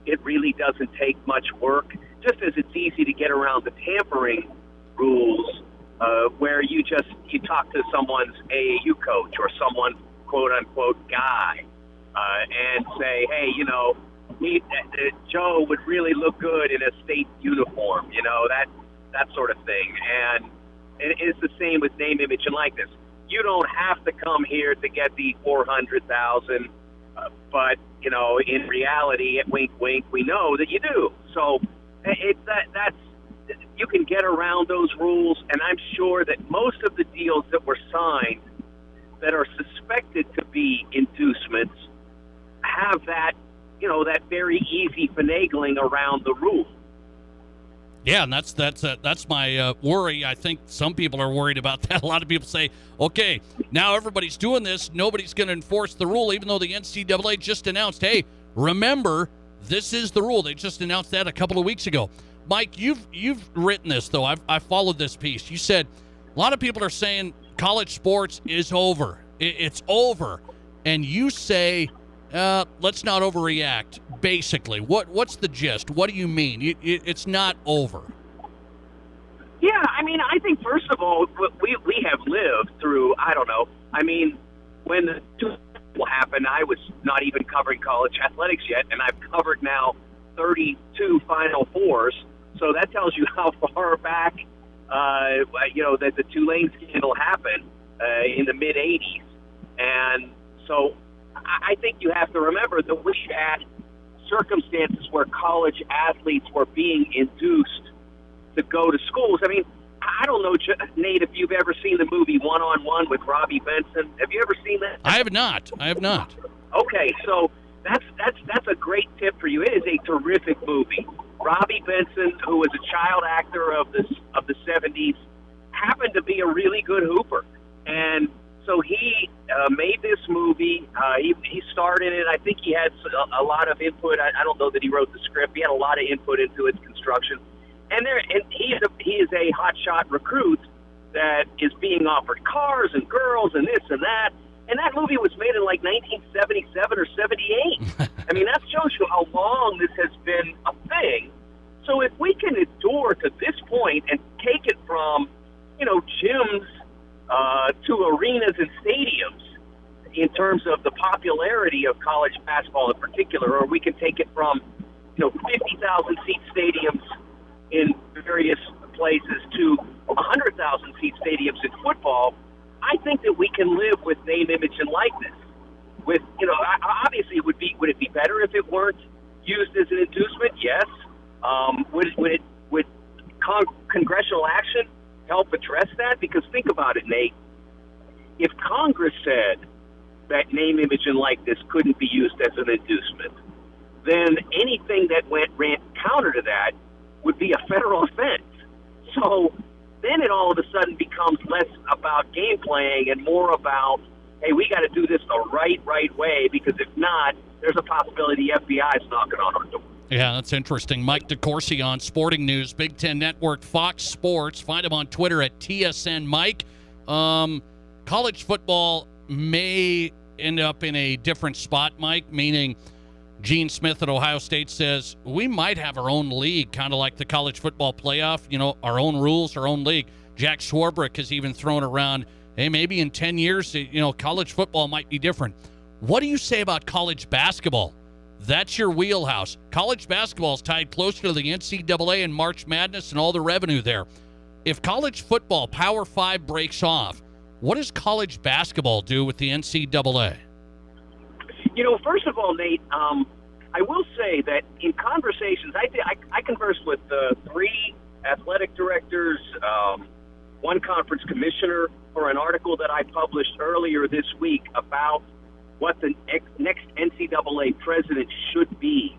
It really doesn't take much work, just as it's easy to get around the tampering rules, where you talk to someone's AAU coach or someone's quote-unquote guy and say, hey, you know, Joe would really look good in a state uniform, you know, that sort of thing. And it's the same with name, image, and likeness. You don't have to come here to get the $400,000, but, you know, in reality, wink, wink, we know that you do. So that's you can get around those rules, and I'm sure that most of the deals that were signed that are suspected to be inducements have that, you know, that very easy finagling around the rule. Yeah, and that's my worry. I think some people are worried about that. A lot of people say, okay, now everybody's doing this. Nobody's going to enforce the rule, even though the NCAA just announced, hey, remember, this is the rule. They just announced that a couple of weeks ago. Mike, you've written this, though. I've followed this piece. You said a lot of people are saying college sports is over. It's over. And you say, let's not overreact, basically. What's the gist? What do you mean? It's not over. Yeah, I mean, I think, first of all, we have lived through, I don't know, I mean, when the two happened, I was not even covering college athletics yet, and I've covered now 32 Final Fours, so that tells you how far back, you know, that the Tulane scandal happened in the mid-'80s. And so I think you have to remember that we had circumstances where college athletes were being induced to go to schools. I mean, I don't know, Nate, if you've ever seen the movie One-on-One with Robbie Benson. Have you ever seen that? I have not. Okay, so that's a great tip for you. It is a terrific movie. Robbie Benson, who was a child actor of the 70s, happened to be a really good hooper. And so he made this movie. He starred in it. I think he had a lot of input. I don't know that he wrote the script. He had a lot of input into its construction. And he is a hotshot recruit that is being offered cars and girls and this and that. And that movie was made in like 1977 or 78. I mean, that shows you how long this has been a thing. So if we can endure to this point and take it from, you know, gyms to arenas and stadiums in terms of the popularity of college basketball in particular, or we can take it from, you know, 50,000 seat stadiums in various places to 100,000 seat stadiums in football, I think that we can live with name, image, and likeness. With, you know, obviously, would it be better if it weren't used as an inducement? Yes. Would congressional action help address that? Because think about it, Nate. If Congress said that name, image, and likeness couldn't be used as an inducement, then anything that ran counter to that would be a federal offense. So then it all of a sudden becomes less about game playing and more about, hey, we got to do this the right way, because if not, there's a possibility the FBI is knocking on our door. Yeah, that's interesting. Mike DeCourcy on Sporting News, Big Ten Network, Fox Sports. Find him on Twitter at TSN Mike. College football may end up in a different spot, Mike, meaning Gene Smith at Ohio State says we might have our own league, kind of like the college football playoff, you know, our own rules, our own league. Jack Swarbrick has even thrown around, hey, maybe in 10 years, you know, college football might be different. What do you say about college basketball? That's your wheelhouse. College basketball is tied closer to the NCAA and March Madness and all the revenue there. If college football, Power 5, breaks off, what does college basketball do with the NCAA? First of all, Nate, I will say that in conversations, I conversed with 3 athletic directors, 1 conference commissioner for an article that I published earlier this week about what the next NCAA president should be,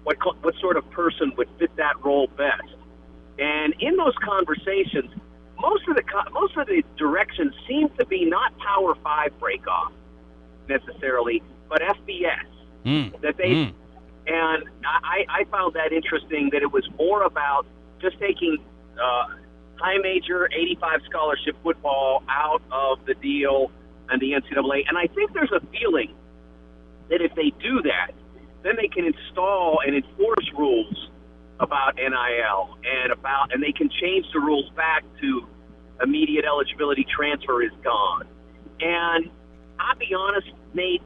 what sort of person would fit that role best. And in those conversations, most of the directions seem to be not Power 5 breakoff necessarily, but FBS. And I found that interesting, that it was more about just taking high major 85 scholarship football out of the deal and the NCAA. And I think there's a feeling that if they do that, then they can install and enforce rules about NIL and they can change the rules back to immediate eligibility transfer is gone. And I'll be honest, Nate,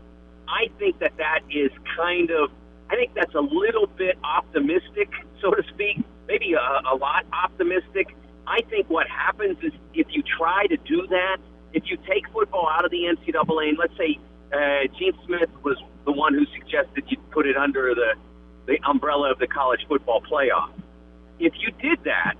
I think that is I think that's a little bit optimistic, so to speak, maybe a lot optimistic. I think what happens is if you try to do that, if you take football out of the NCAA, and let's say Gene Smith was the one who suggested you put it under the umbrella of the college football playoff. If you did that,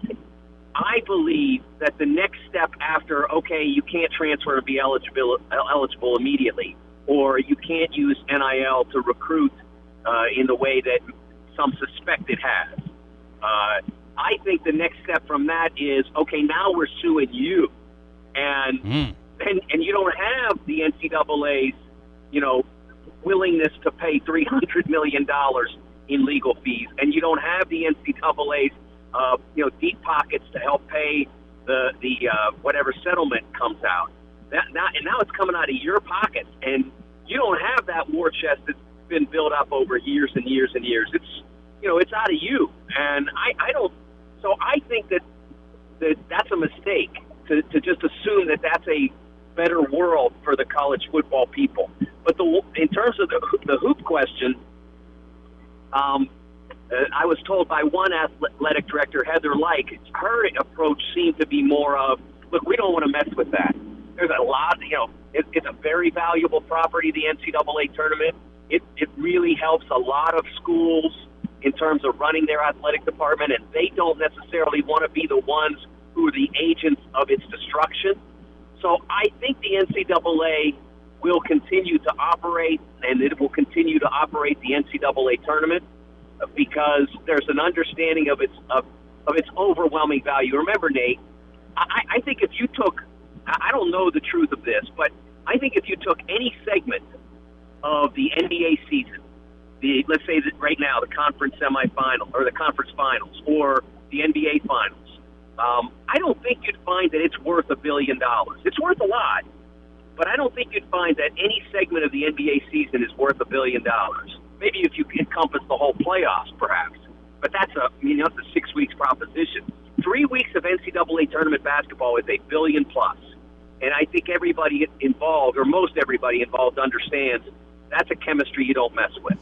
I believe that the next step after, okay, you can't transfer and be eligible immediately, or you can't use NIL to recruit in the way that some suspect it has. I think the next step from that is, okay, now we're suing you. And you don't have the NCAA's, willingness to pay $300 million in legal fees, and you don't have the NCAA's, deep pockets to help pay the whatever settlement comes out. Now it's coming out of your pockets, and you don't have that war chest that's been built up over years and years and years. It's out of you, and I don't. So I think that's a mistake to just assume that that's a better world for the college football people. But in terms of the hoop question, I was told by one athletic director, Heather Like, her approach seemed to be more of, look, we don't want to mess with that. There's a lot, it's a very valuable property, the NCAA tournament. It really helps a lot of schools in terms of running their athletic department, and they don't necessarily want to be the ones who are the agents of its destruction. So I think the NCAA will continue to operate, and it will continue to operate the NCAA tournament because there's an understanding of its overwhelming value. Remember, Nate, I think if you took, I don't know the truth of this, but I think if you took any segment of the NBA season, let's say that right now, the conference semifinal or the conference finals or the NBA finals, I don't think you'd find that it's worth $1 billion. It's worth a lot, but I don't think you'd find that any segment of the NBA season is worth $1 billion. Maybe if you encompass the whole playoffs, perhaps. But that's a 6 weeks proposition. 3 weeks of NCAA tournament basketball is $1 billion plus. And I think everybody involved, or most everybody involved, understands that's a chemistry you don't mess with.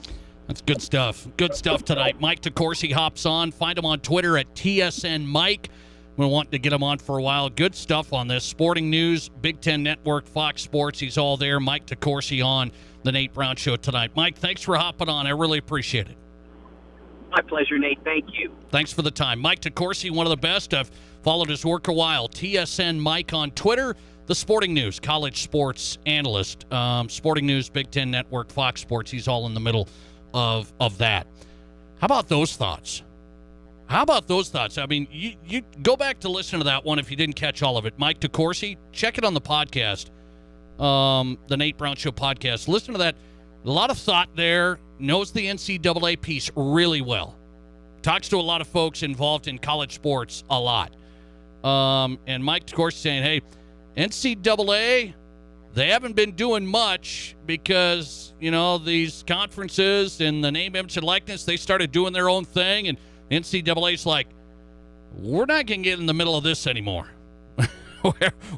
That's good stuff. Good stuff tonight. Mike DeCourcy hops on. Find him on Twitter at TSN Mike. We're wanting to get him on for a while. Good stuff on this. Sporting News, Big Ten Network, Fox Sports. He's all there. Mike DeCourcy on the Nate Brown Show tonight. Mike, thanks for hopping on. I really appreciate it. My pleasure, Nate. Thank you. Thanks for the time. Mike DeCourcy, one of the best. I've followed his work a while. TSN Mike on Twitter. The Sporting News, college sports analyst. Sporting News, Big Ten Network, Fox Sports. He's all in the middle of that. How about those thoughts? I mean, you go back to listen to that one if you didn't catch all of it. Mike DeCourcy, check it on the podcast, the Nate Brown Show podcast. Listen to that. A lot of thought there. Knows the NCAA piece really well. Talks to a lot of folks involved in college sports a lot. And Mike DeCourcy saying, hey, NCAA, they haven't been doing much because, these conferences and the name, image, and likeness, they started doing their own thing, and NCAA's like, we're not going to get in the middle of this anymore.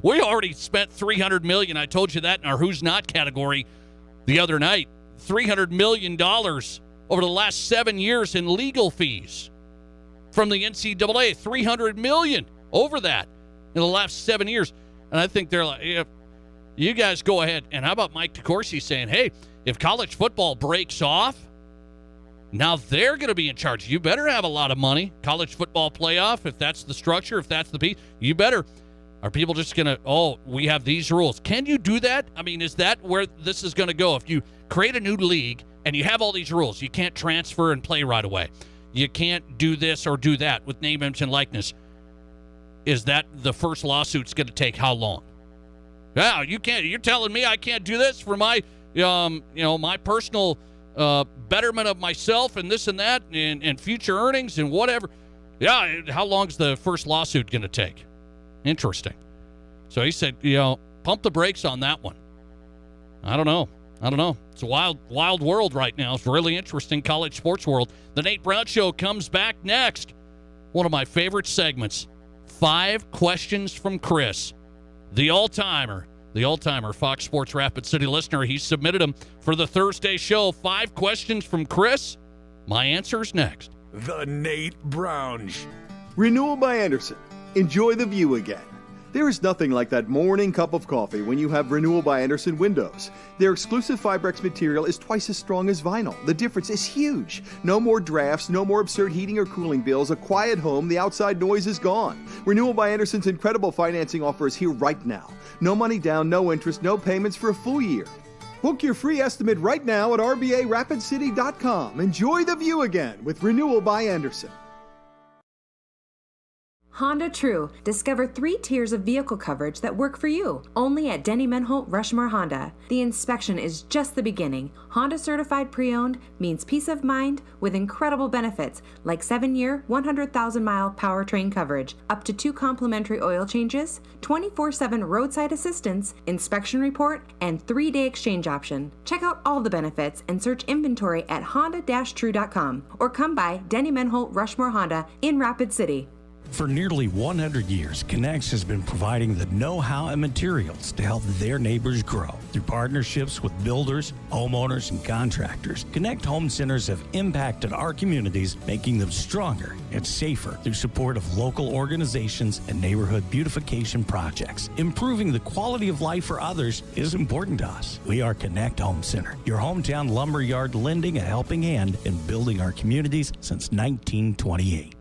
We already spent $300 million. I told you that in our Who's Not category the other night. $300 million over the last 7 years in legal fees from the NCAA. $300 million over that in the last 7 years. And I think they're like, yeah, you guys go ahead. And how about Mike DeCourcy saying, hey, if college football breaks off, now they're going to be in charge. You better have a lot of money. College football playoff, if that's the structure, if that's the piece, you better. Are people just going to, oh, we have these rules? Can you do that? I mean, is that where this is going to go? If you create a new league and you have all these rules, you can't transfer and play right away. You can't do this or do that with name, image, and likeness. Is that the first lawsuit's going to take how long? Yeah, you can't. You're telling me I can't do this for my, my personal betterment of myself and this and that and future earnings and whatever. Yeah, how long's the first lawsuit going to take? Interesting. So he said, pump the brakes on that one. I don't know. It's a wild world right now. It's a really interesting college sports world. The Nate Brown Show comes back next. One of my favorite segments, 5 questions from Chris, the all-timer Fox Sports Rapid City listener. He submitted them for the Thursday show. 5 questions from Chris. My answer's next. The Nate Brown Show. Renewal by Anderson. Enjoy the view again. There is nothing like that morning cup of coffee when you have Renewal by Anderson windows. Their exclusive Fibrex material is twice as strong as vinyl. The difference is huge. No more drafts, no more absurd heating or cooling bills. A quiet home, the outside noise is gone. Renewal by Anderson's incredible financing offer is here right now. No money down, no interest, no payments for a full year. Book your free estimate right now at RBARapidCity.com. Enjoy the view again with Renewal by Anderson. Honda True. Discover 3 tiers of vehicle coverage that work for you. Only at Denny Menholt Rushmore Honda. The inspection is just the beginning. Honda certified pre-owned means peace of mind with incredible benefits like 7-year, 100,000-mile powertrain coverage, up to 2 complimentary oil changes, 24/7 roadside assistance, inspection report, and 3-day exchange option. Check out all the benefits and search inventory at honda-true.com or come by Denny Menholt Rushmore Honda in Rapid City. For nearly 100 years, Connex has been providing the know-how and materials to help their neighbors grow. Through partnerships with builders, homeowners, and contractors, Connect Home Centers have impacted our communities, making them stronger and safer through support of local organizations and neighborhood beautification projects. Improving the quality of life for others is important to us. We are Connect Home Center, your hometown lumberyard lending a helping hand in building our communities since 1928.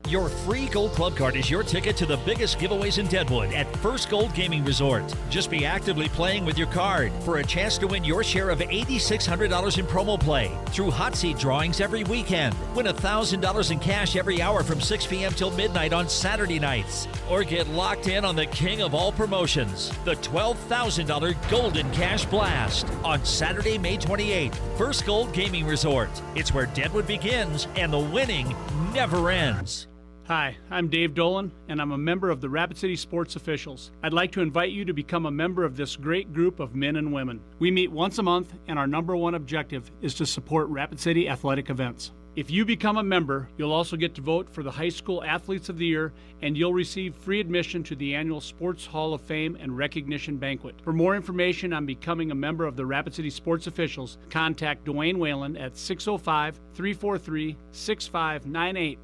Your free Gold Club card is your ticket to the biggest giveaways in Deadwood at First Gold Gaming Resort. Just be actively playing with your card for a chance to win your share of $8,600 in promo play through hot seat drawings every weekend. Win $1,000 in cash every hour from 6 p.m. till midnight on Saturday nights. Or get locked in on the king of all promotions, the $12,000 Golden Cash Blast on Saturday, May 28th. First Gold Gaming Resort. It's where Deadwood begins and the winning never ends. Hi, I'm Dave Dolan, and I'm a member of the Rapid City Sports Officials. I'd like to invite you to become a member of this great group of men and women. We meet once a month, and our number one objective is to support Rapid City athletic events. If you become a member, you'll also get to vote for the High School Athletes of the Year, and you'll receive free admission to the annual Sports Hall of Fame and Recognition Banquet. For more information on becoming a member of the Rapid City Sports Officials, contact Dwayne Whalen at 605-343-6598.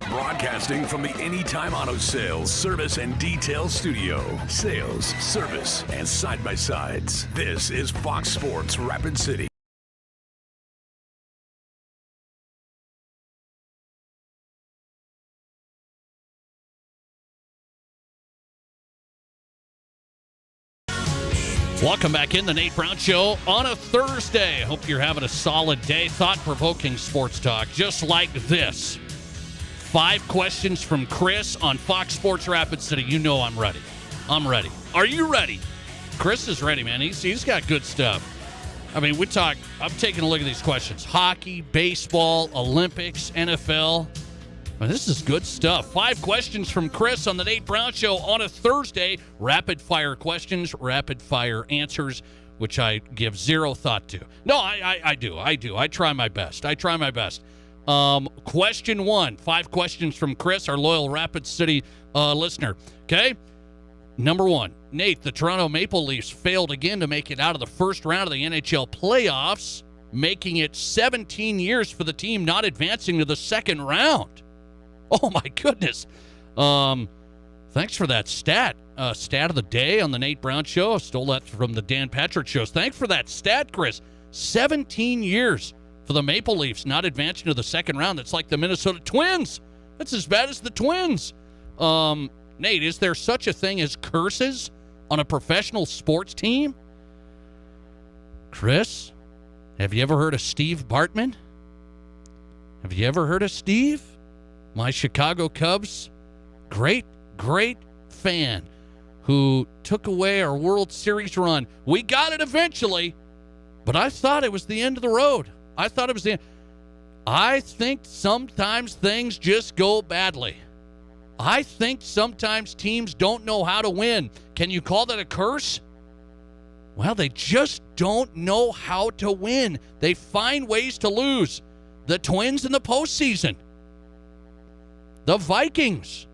Broadcasting from the Anytime Auto Sales, Service, and Detail Studio. Sales, service, and side-by-sides. This is Fox Sports Rapid City. Welcome back in the Nate Brown Show on a Thursday. Hope you're having a solid day. Thought-provoking sports talk just like this. 5 questions from Chris on Fox Sports Rapid City. You know I'm ready. I'm ready. Are you ready? Chris is ready, man. He's got good stuff. I mean, I'm taking a look at these questions. Hockey, baseball, Olympics, NFL. Well, this is good stuff. 5 questions from Chris on the Nate Brown Show on a Thursday. Rapid-fire questions, rapid-fire answers, which I give zero thought to. No, I do. I try my best. Question 1. 5 questions from Chris, our loyal Rapid City listener. Okay? Number 1. Nate, the Toronto Maple Leafs failed again to make it out of the first round of the NHL playoffs. making it 17 years for the team not advancing to the second round. Oh, my goodness. Thanks for that stat. Stat of the day on the Nate Brown Show. I stole that from the Dan Patrick shows. Thanks for that stat, Chris. 17 years for the Maple Leafs not advancing to the second round. That's like the Minnesota Twins. That's as bad as the Twins. Nate, is there such a thing as curses on a professional sports team? Chris, have you ever heard of Steve Bartman? Have you ever heard of Steve? My Chicago Cubs, great fan who took away our World Series run. We got it eventually, but I thought it was the end of the road. I thought it was the end. I think sometimes things just go badly. I think sometimes teams don't know how to win. Can you call that a curse? Well, they just don't know how to win. They find ways to lose. The Twins in the postseason. The Vikings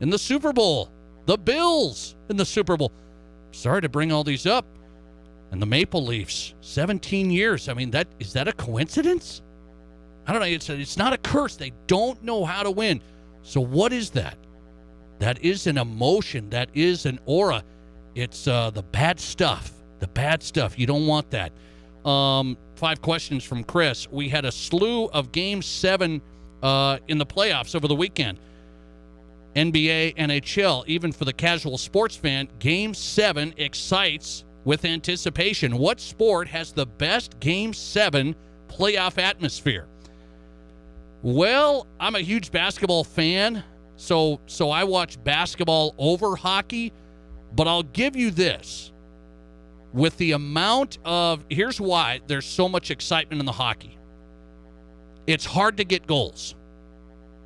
in the Super Bowl. The Bills in the Super Bowl. Sorry to bring all these up. And the Maple Leafs, 17 years. I mean, is that a coincidence? I don't know. It's not a curse. They don't know how to win. So what is that? That is an emotion. That is an aura. It's the bad stuff. The bad stuff. You don't want that. 5 questions from Chris. We had a slew of Game 7 in the playoffs over the weekend. NBA, NHL, even for the casual sports fan, Game 7 excites with anticipation. What sport has the best Game 7 playoff atmosphere? Well, I'm a huge basketball fan, so I watch basketball over hockey, but I'll give you this. With the amount of, here's why there's so much excitement in the hockey. It's hard to get goals.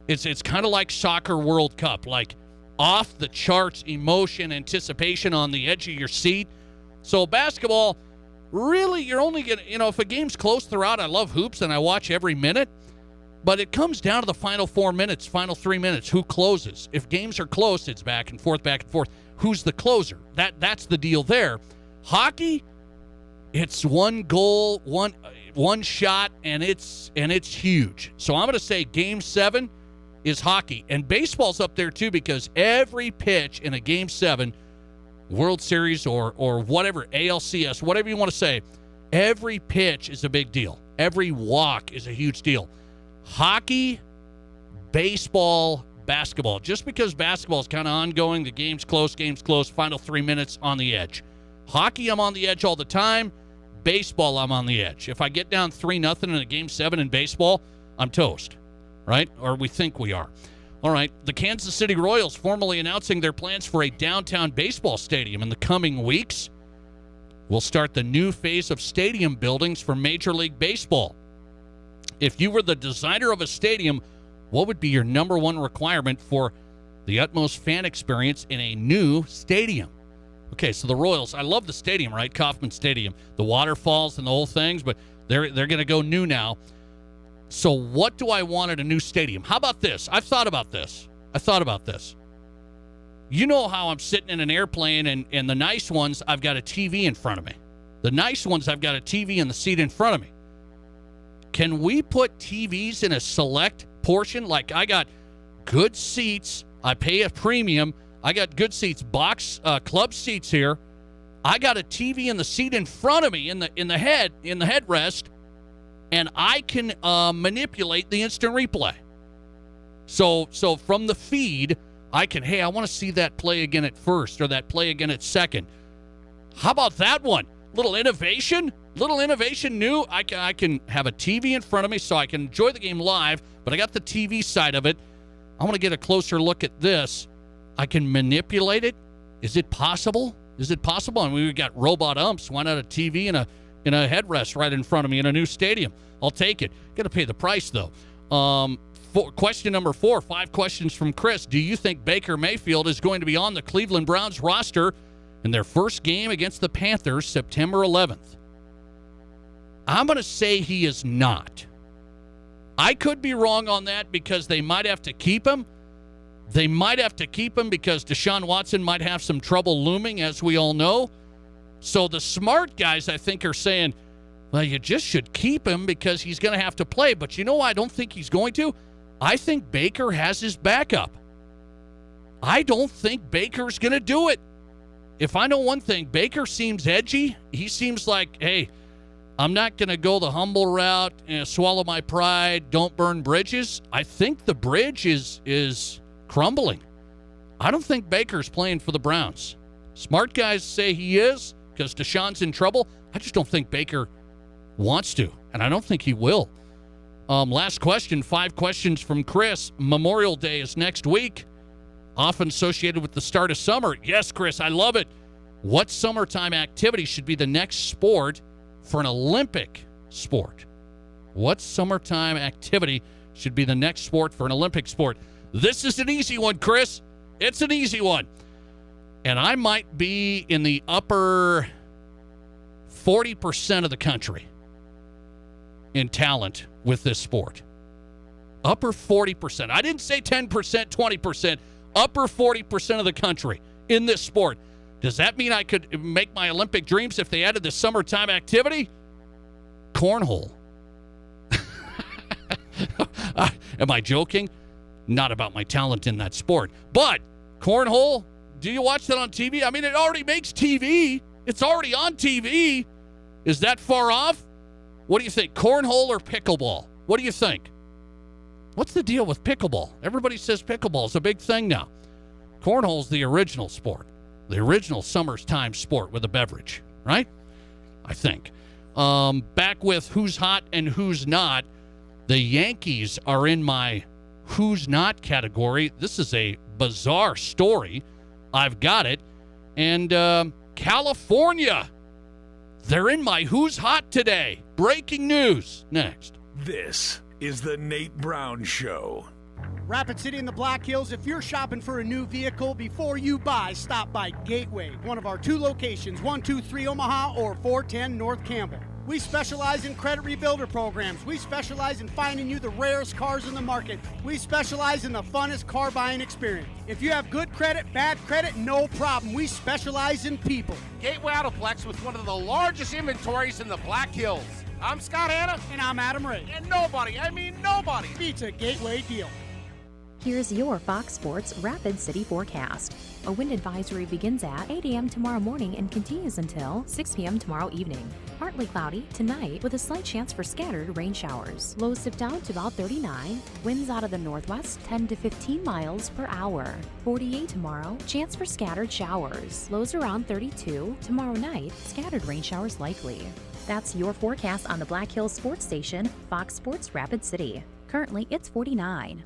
It's kind of like soccer World Cup, like off the charts emotion, anticipation on the edge of your seat. So basketball, really, you're only going to, if a game's close throughout, I love hoops and I watch every minute. But it comes down to the final 4 minutes, final 3 minutes. Who closes? If games are close, it's back and forth, back and forth. Who's the closer? That's the deal there. Hockey, it's one goal, one shot, and it's huge. So I'm going to say Game 7 is hockey. And baseball's up there too, because every pitch in a Game 7, World Series or whatever, ALCS, whatever you want to say, every pitch is a big deal. Every walk is a huge deal. Hockey, baseball, basketball. Just because basketball is kind of ongoing, the game's close, final 3 minutes on the edge. Hockey, I'm on the edge all the time. Baseball, I'm on the edge. If I get down 3-0 in a Game 7 in baseball, I'm toast, right? Or we think we are. All right, the Kansas City Royals formally announcing their plans for a downtown baseball stadium in the coming weeks. We'll start the new phase of stadium buildings for Major League Baseball. If you were the designer of a stadium, what would be your number one requirement for the utmost fan experience in a new stadium? Okay, so the Royals, I love the stadium, right? Kauffman Stadium, the waterfalls and the whole things, but they're going to go new now. So what do I want at a new stadium? How about this? I've thought about this. You know how I'm sitting in an airplane and the nice ones, I've got a TV in front of me. The nice ones, I've got a TV in the seat in front of me. Can we put TVs in a select portion? Like I got good seats. I pay a premium. I got good seats, box club seats here. I got a TV in the seat in front of me in the headrest, and I can manipulate the instant replay. So from the feed, I can, hey, I want to see that play again at first or that play again at second. How about that one? Little innovation new. I can have a TV in front of me so I can enjoy the game live, but I got the TV side of it. I want to get a closer look at this. I can manipulate it. Is it possible? I mean, we've got robot umps. Why not a TV in a headrest right in front of me in a new stadium? I'll take it. Got to pay the price, though. Question number 4, 5 questions from Chris. Do you think Baker Mayfield is going to be on the Cleveland Browns roster in their first game against the Panthers September 11th? I'm going to say he is not. I could be wrong on that because they might have to keep him. They might have to keep him because Deshaun Watson might have some trouble looming, as we all know. So the smart guys, I think, are saying, Well, you just should keep him because he's going to have to play. But you know why I don't think he's going to? I think Baker has his backup. I don't think Baker's going to do it. If I know one thing, Baker seems edgy. He seems like, hey, I'm not going to go the humble route and swallow my pride, don't burn bridges. I think the bridge is crumbling. I don't think Baker's playing for the Browns. Smart guys say he is because Deshaun's in trouble. I just don't think Baker wants to, and I don't think he will. Last question, 5 questions from Chris. Memorial Day is next week, often associated with the start of summer. Yes, Chris, I love it. What summertime activity should be the next sport for an Olympic sport? What summertime activity should be the next sport for an Olympic sport? This is an easy one, Chris. It's an easy one. And I might be in the upper 40% of the country in talent with this sport. Upper 40%. I didn't say 10%, 20%. Upper 40% of the country in this sport. Does that mean I could make my Olympic dreams if they added the summertime activity? Cornhole. Am I joking? Not about my talent in that sport. But cornhole, do you watch that on TV? I mean, it already makes TV. It's already on TV. Is that far off? What do you think, cornhole or pickleball? What do you think? What's the deal with pickleball? Everybody says pickleball is a big thing now. Cornhole's the original sport. The original summertime sport with a beverage, right? I think. Back with who's hot and who's not. The Yankees are in my who's not category. This is a bizarre story. I've got it. And California, they're in my who's hot today. Breaking news next. This is the Nate Brown Show. Rapid City in the Black Hills, if you're shopping for a new vehicle, before you buy, stop by Gateway, one of our 2 locations, 123 Omaha or 410 North Campbell. We specialize in credit rebuilder programs. We specialize in finding you the rarest cars in the market. We specialize in the funnest car buying experience. If you have good credit, bad credit, no problem. We specialize in people. Gateway Autoplex with one of the largest inventories in the Black Hills. I'm Scott Hanna. And I'm Adam Ray. And nobody beats a Gateway deal. Here's your Fox Sports Rapid City forecast. A wind advisory begins at 8 a.m. tomorrow morning and continues until 6 p.m. tomorrow evening. Partly cloudy tonight with a slight chance for scattered rain showers. Lows dip down to about 39. Winds out of the northwest 10 to 15 miles per hour. 48 tomorrow. Chance for scattered showers. Lows around 32. Tomorrow night, scattered rain showers likely. That's your forecast on the Black Hills Sports Station, Fox Sports Rapid City. Currently, it's 49.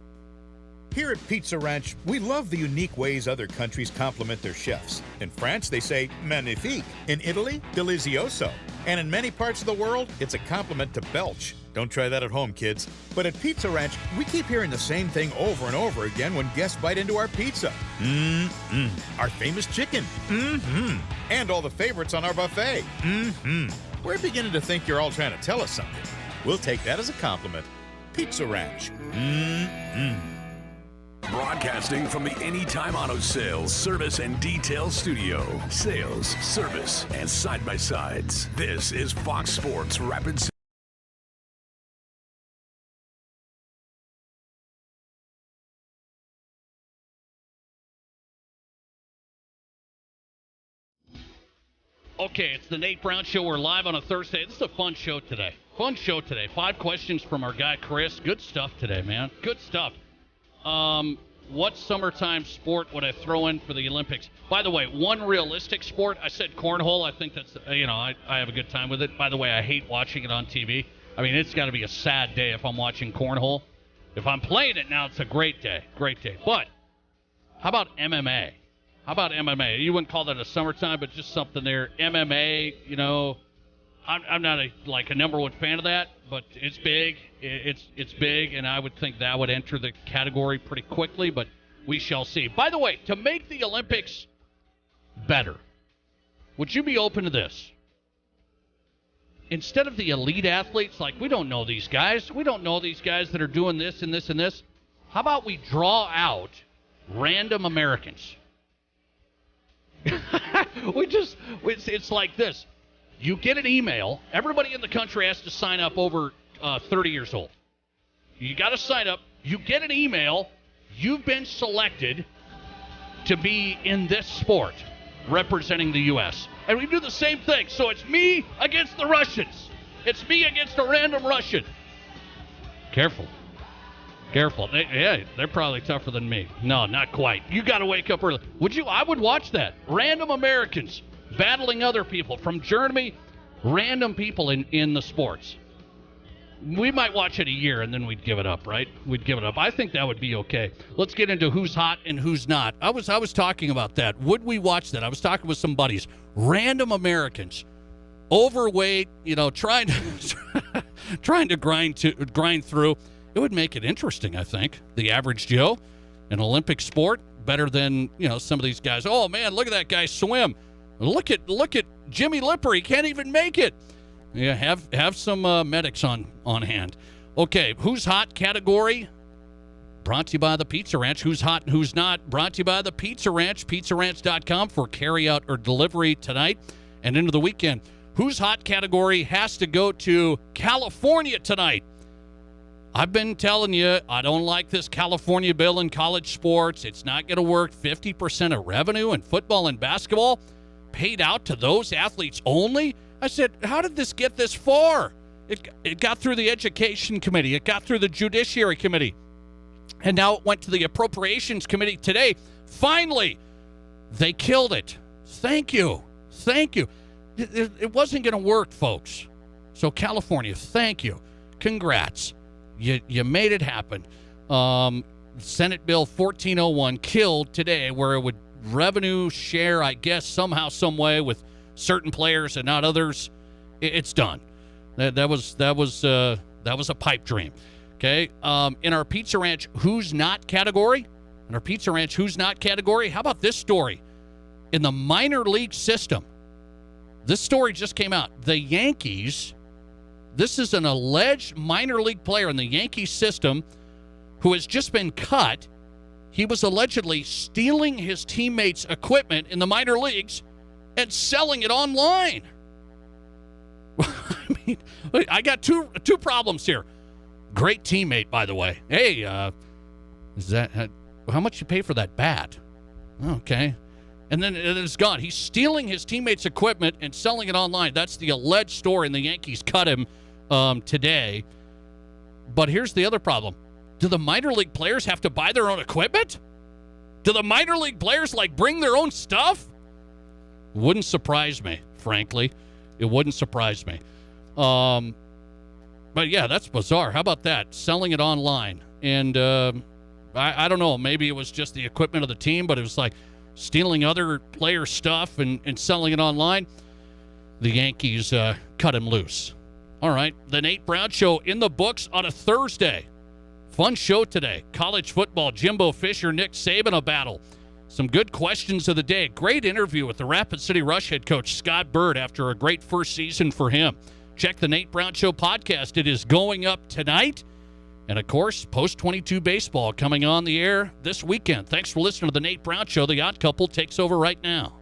Here at Pizza Ranch, we love the unique ways other countries compliment their chefs. In France, they say magnifique. In Italy, delizioso. And in many parts of the world, it's a compliment to belch. Don't try that at home, kids. But at Pizza Ranch, we keep hearing the same thing over and over again when guests bite into our pizza. Mmm. Our famous chicken. Mmm. And all the favorites on our buffet. Mmm. We're beginning to think you're all trying to tell us something. We'll take that as a compliment. Pizza Ranch. Mmm. Broadcasting from the Anytime Auto Sales, Service, and Detail Studio. Sales, service, and side-by-sides. This is Fox Sports Rapid City. Okay, it's the Nate Brown Show. We're live on a Thursday. This is a fun show today. 5 questions from our guy, Chris. Good stuff today, man. Good stuff. What summertime sport would I throw in for the Olympics? By the way, one realistic sport, I said cornhole. I think that's, I have a good time with it. By the way, I hate watching it on TV. I mean, it's got to be a sad day if I'm watching cornhole. If I'm playing it now, it's a great day. Great day. But how about MMA? You wouldn't call that a summertime, but just something there. MMA, I'm not a number one fan of that, but it's big. It's big, and I would think that would enter the category pretty quickly, but we shall see. By the way, to make the Olympics better, would you be open to this? Instead of the elite athletes, we don't know these guys. We don't know these guys that are doing this and this and this. How about we draw out random Americans? It's like this. You get an email. Everybody in the country has to sign up over 30 years old. You got to sign up. You get an email. You've been selected to be in this sport representing the U.S. And we do the same thing. So it's me against the Russians. It's me against a random Russian. Careful. They're probably tougher than me. No, not quite. You got to wake up early. Would you? I would watch that. Random Americans battling other people from Germany. Random people in the sports. We might watch it a year and then we'd give it up, right? We'd give it up. I think that would be okay. Let's get into who's hot and who's not. I was talking about that. Would we watch that? I was talking with some buddies. Random Americans, overweight, trying to grind through. It would make it interesting, I think. The average Joe, an Olympic sport, better than some of these guys. Oh man, look at that guy swim. Look at Jimmy Lipper. He can't even make it. Yeah, have some medics on hand. Okay, who's hot category? Brought to you by the Pizza Ranch. Who's hot and who's not? Brought to you by the Pizza Ranch. PizzaRanch.com for carry-out or delivery tonight and into the weekend. Who's hot category has to go to California tonight. I've been telling you, I don't like this California bill in college sports. It's not going to work. 50% of revenue in football and basketball paid out to those athletes only. I said, how did this get this far? It got through the Education Committee. It got through the Judiciary Committee. And now it went to the Appropriations Committee today. Finally, they killed it. Thank you. It wasn't going to work, folks. So California, thank you. Congrats. You made it happen. Senate Bill 1401 killed today, where it would revenue share, I guess, somehow, some way with certain players and not others. It's done. That was a pipe dream. Okay. In our Pizza Ranch Who's Not category, how about this story? In the minor league system, this story just came out. The Yankees, this is an alleged minor league player in the Yankee system who has just been cut. He was allegedly stealing his teammates' equipment in the minor leagues and selling it online. I mean, I got two problems here. Great teammate, by the way. Hey, is that how much you pay for that bat? Okay. And then it's gone. He's stealing his teammates' equipment and selling it online. That's the alleged story, and the Yankees cut him today. But here's the other problem. Do the minor league players have to buy their own equipment? Do the minor league players, bring their own stuff? Wouldn't surprise me, frankly. It wouldn't surprise me. But yeah, that's bizarre. How about that? Selling it online. And I don't know. Maybe it was just the equipment of the team, but it was like stealing other players' stuff and selling it online. The Yankees cut him loose. All right. The Nate Brown Show in the books on a Thursday. Fun show today. College football, Jimbo Fisher, Nick Saban, a battle. Some good questions of the day. Great interview with the Rapid City Rush head coach, Scott Bird, after a great first season for him. Check the Nate Brown Show podcast. It is going up tonight. And, of course, Post-22 baseball coming on the air this weekend. Thanks for listening to the Nate Brown Show. The Odd Couple takes over right now.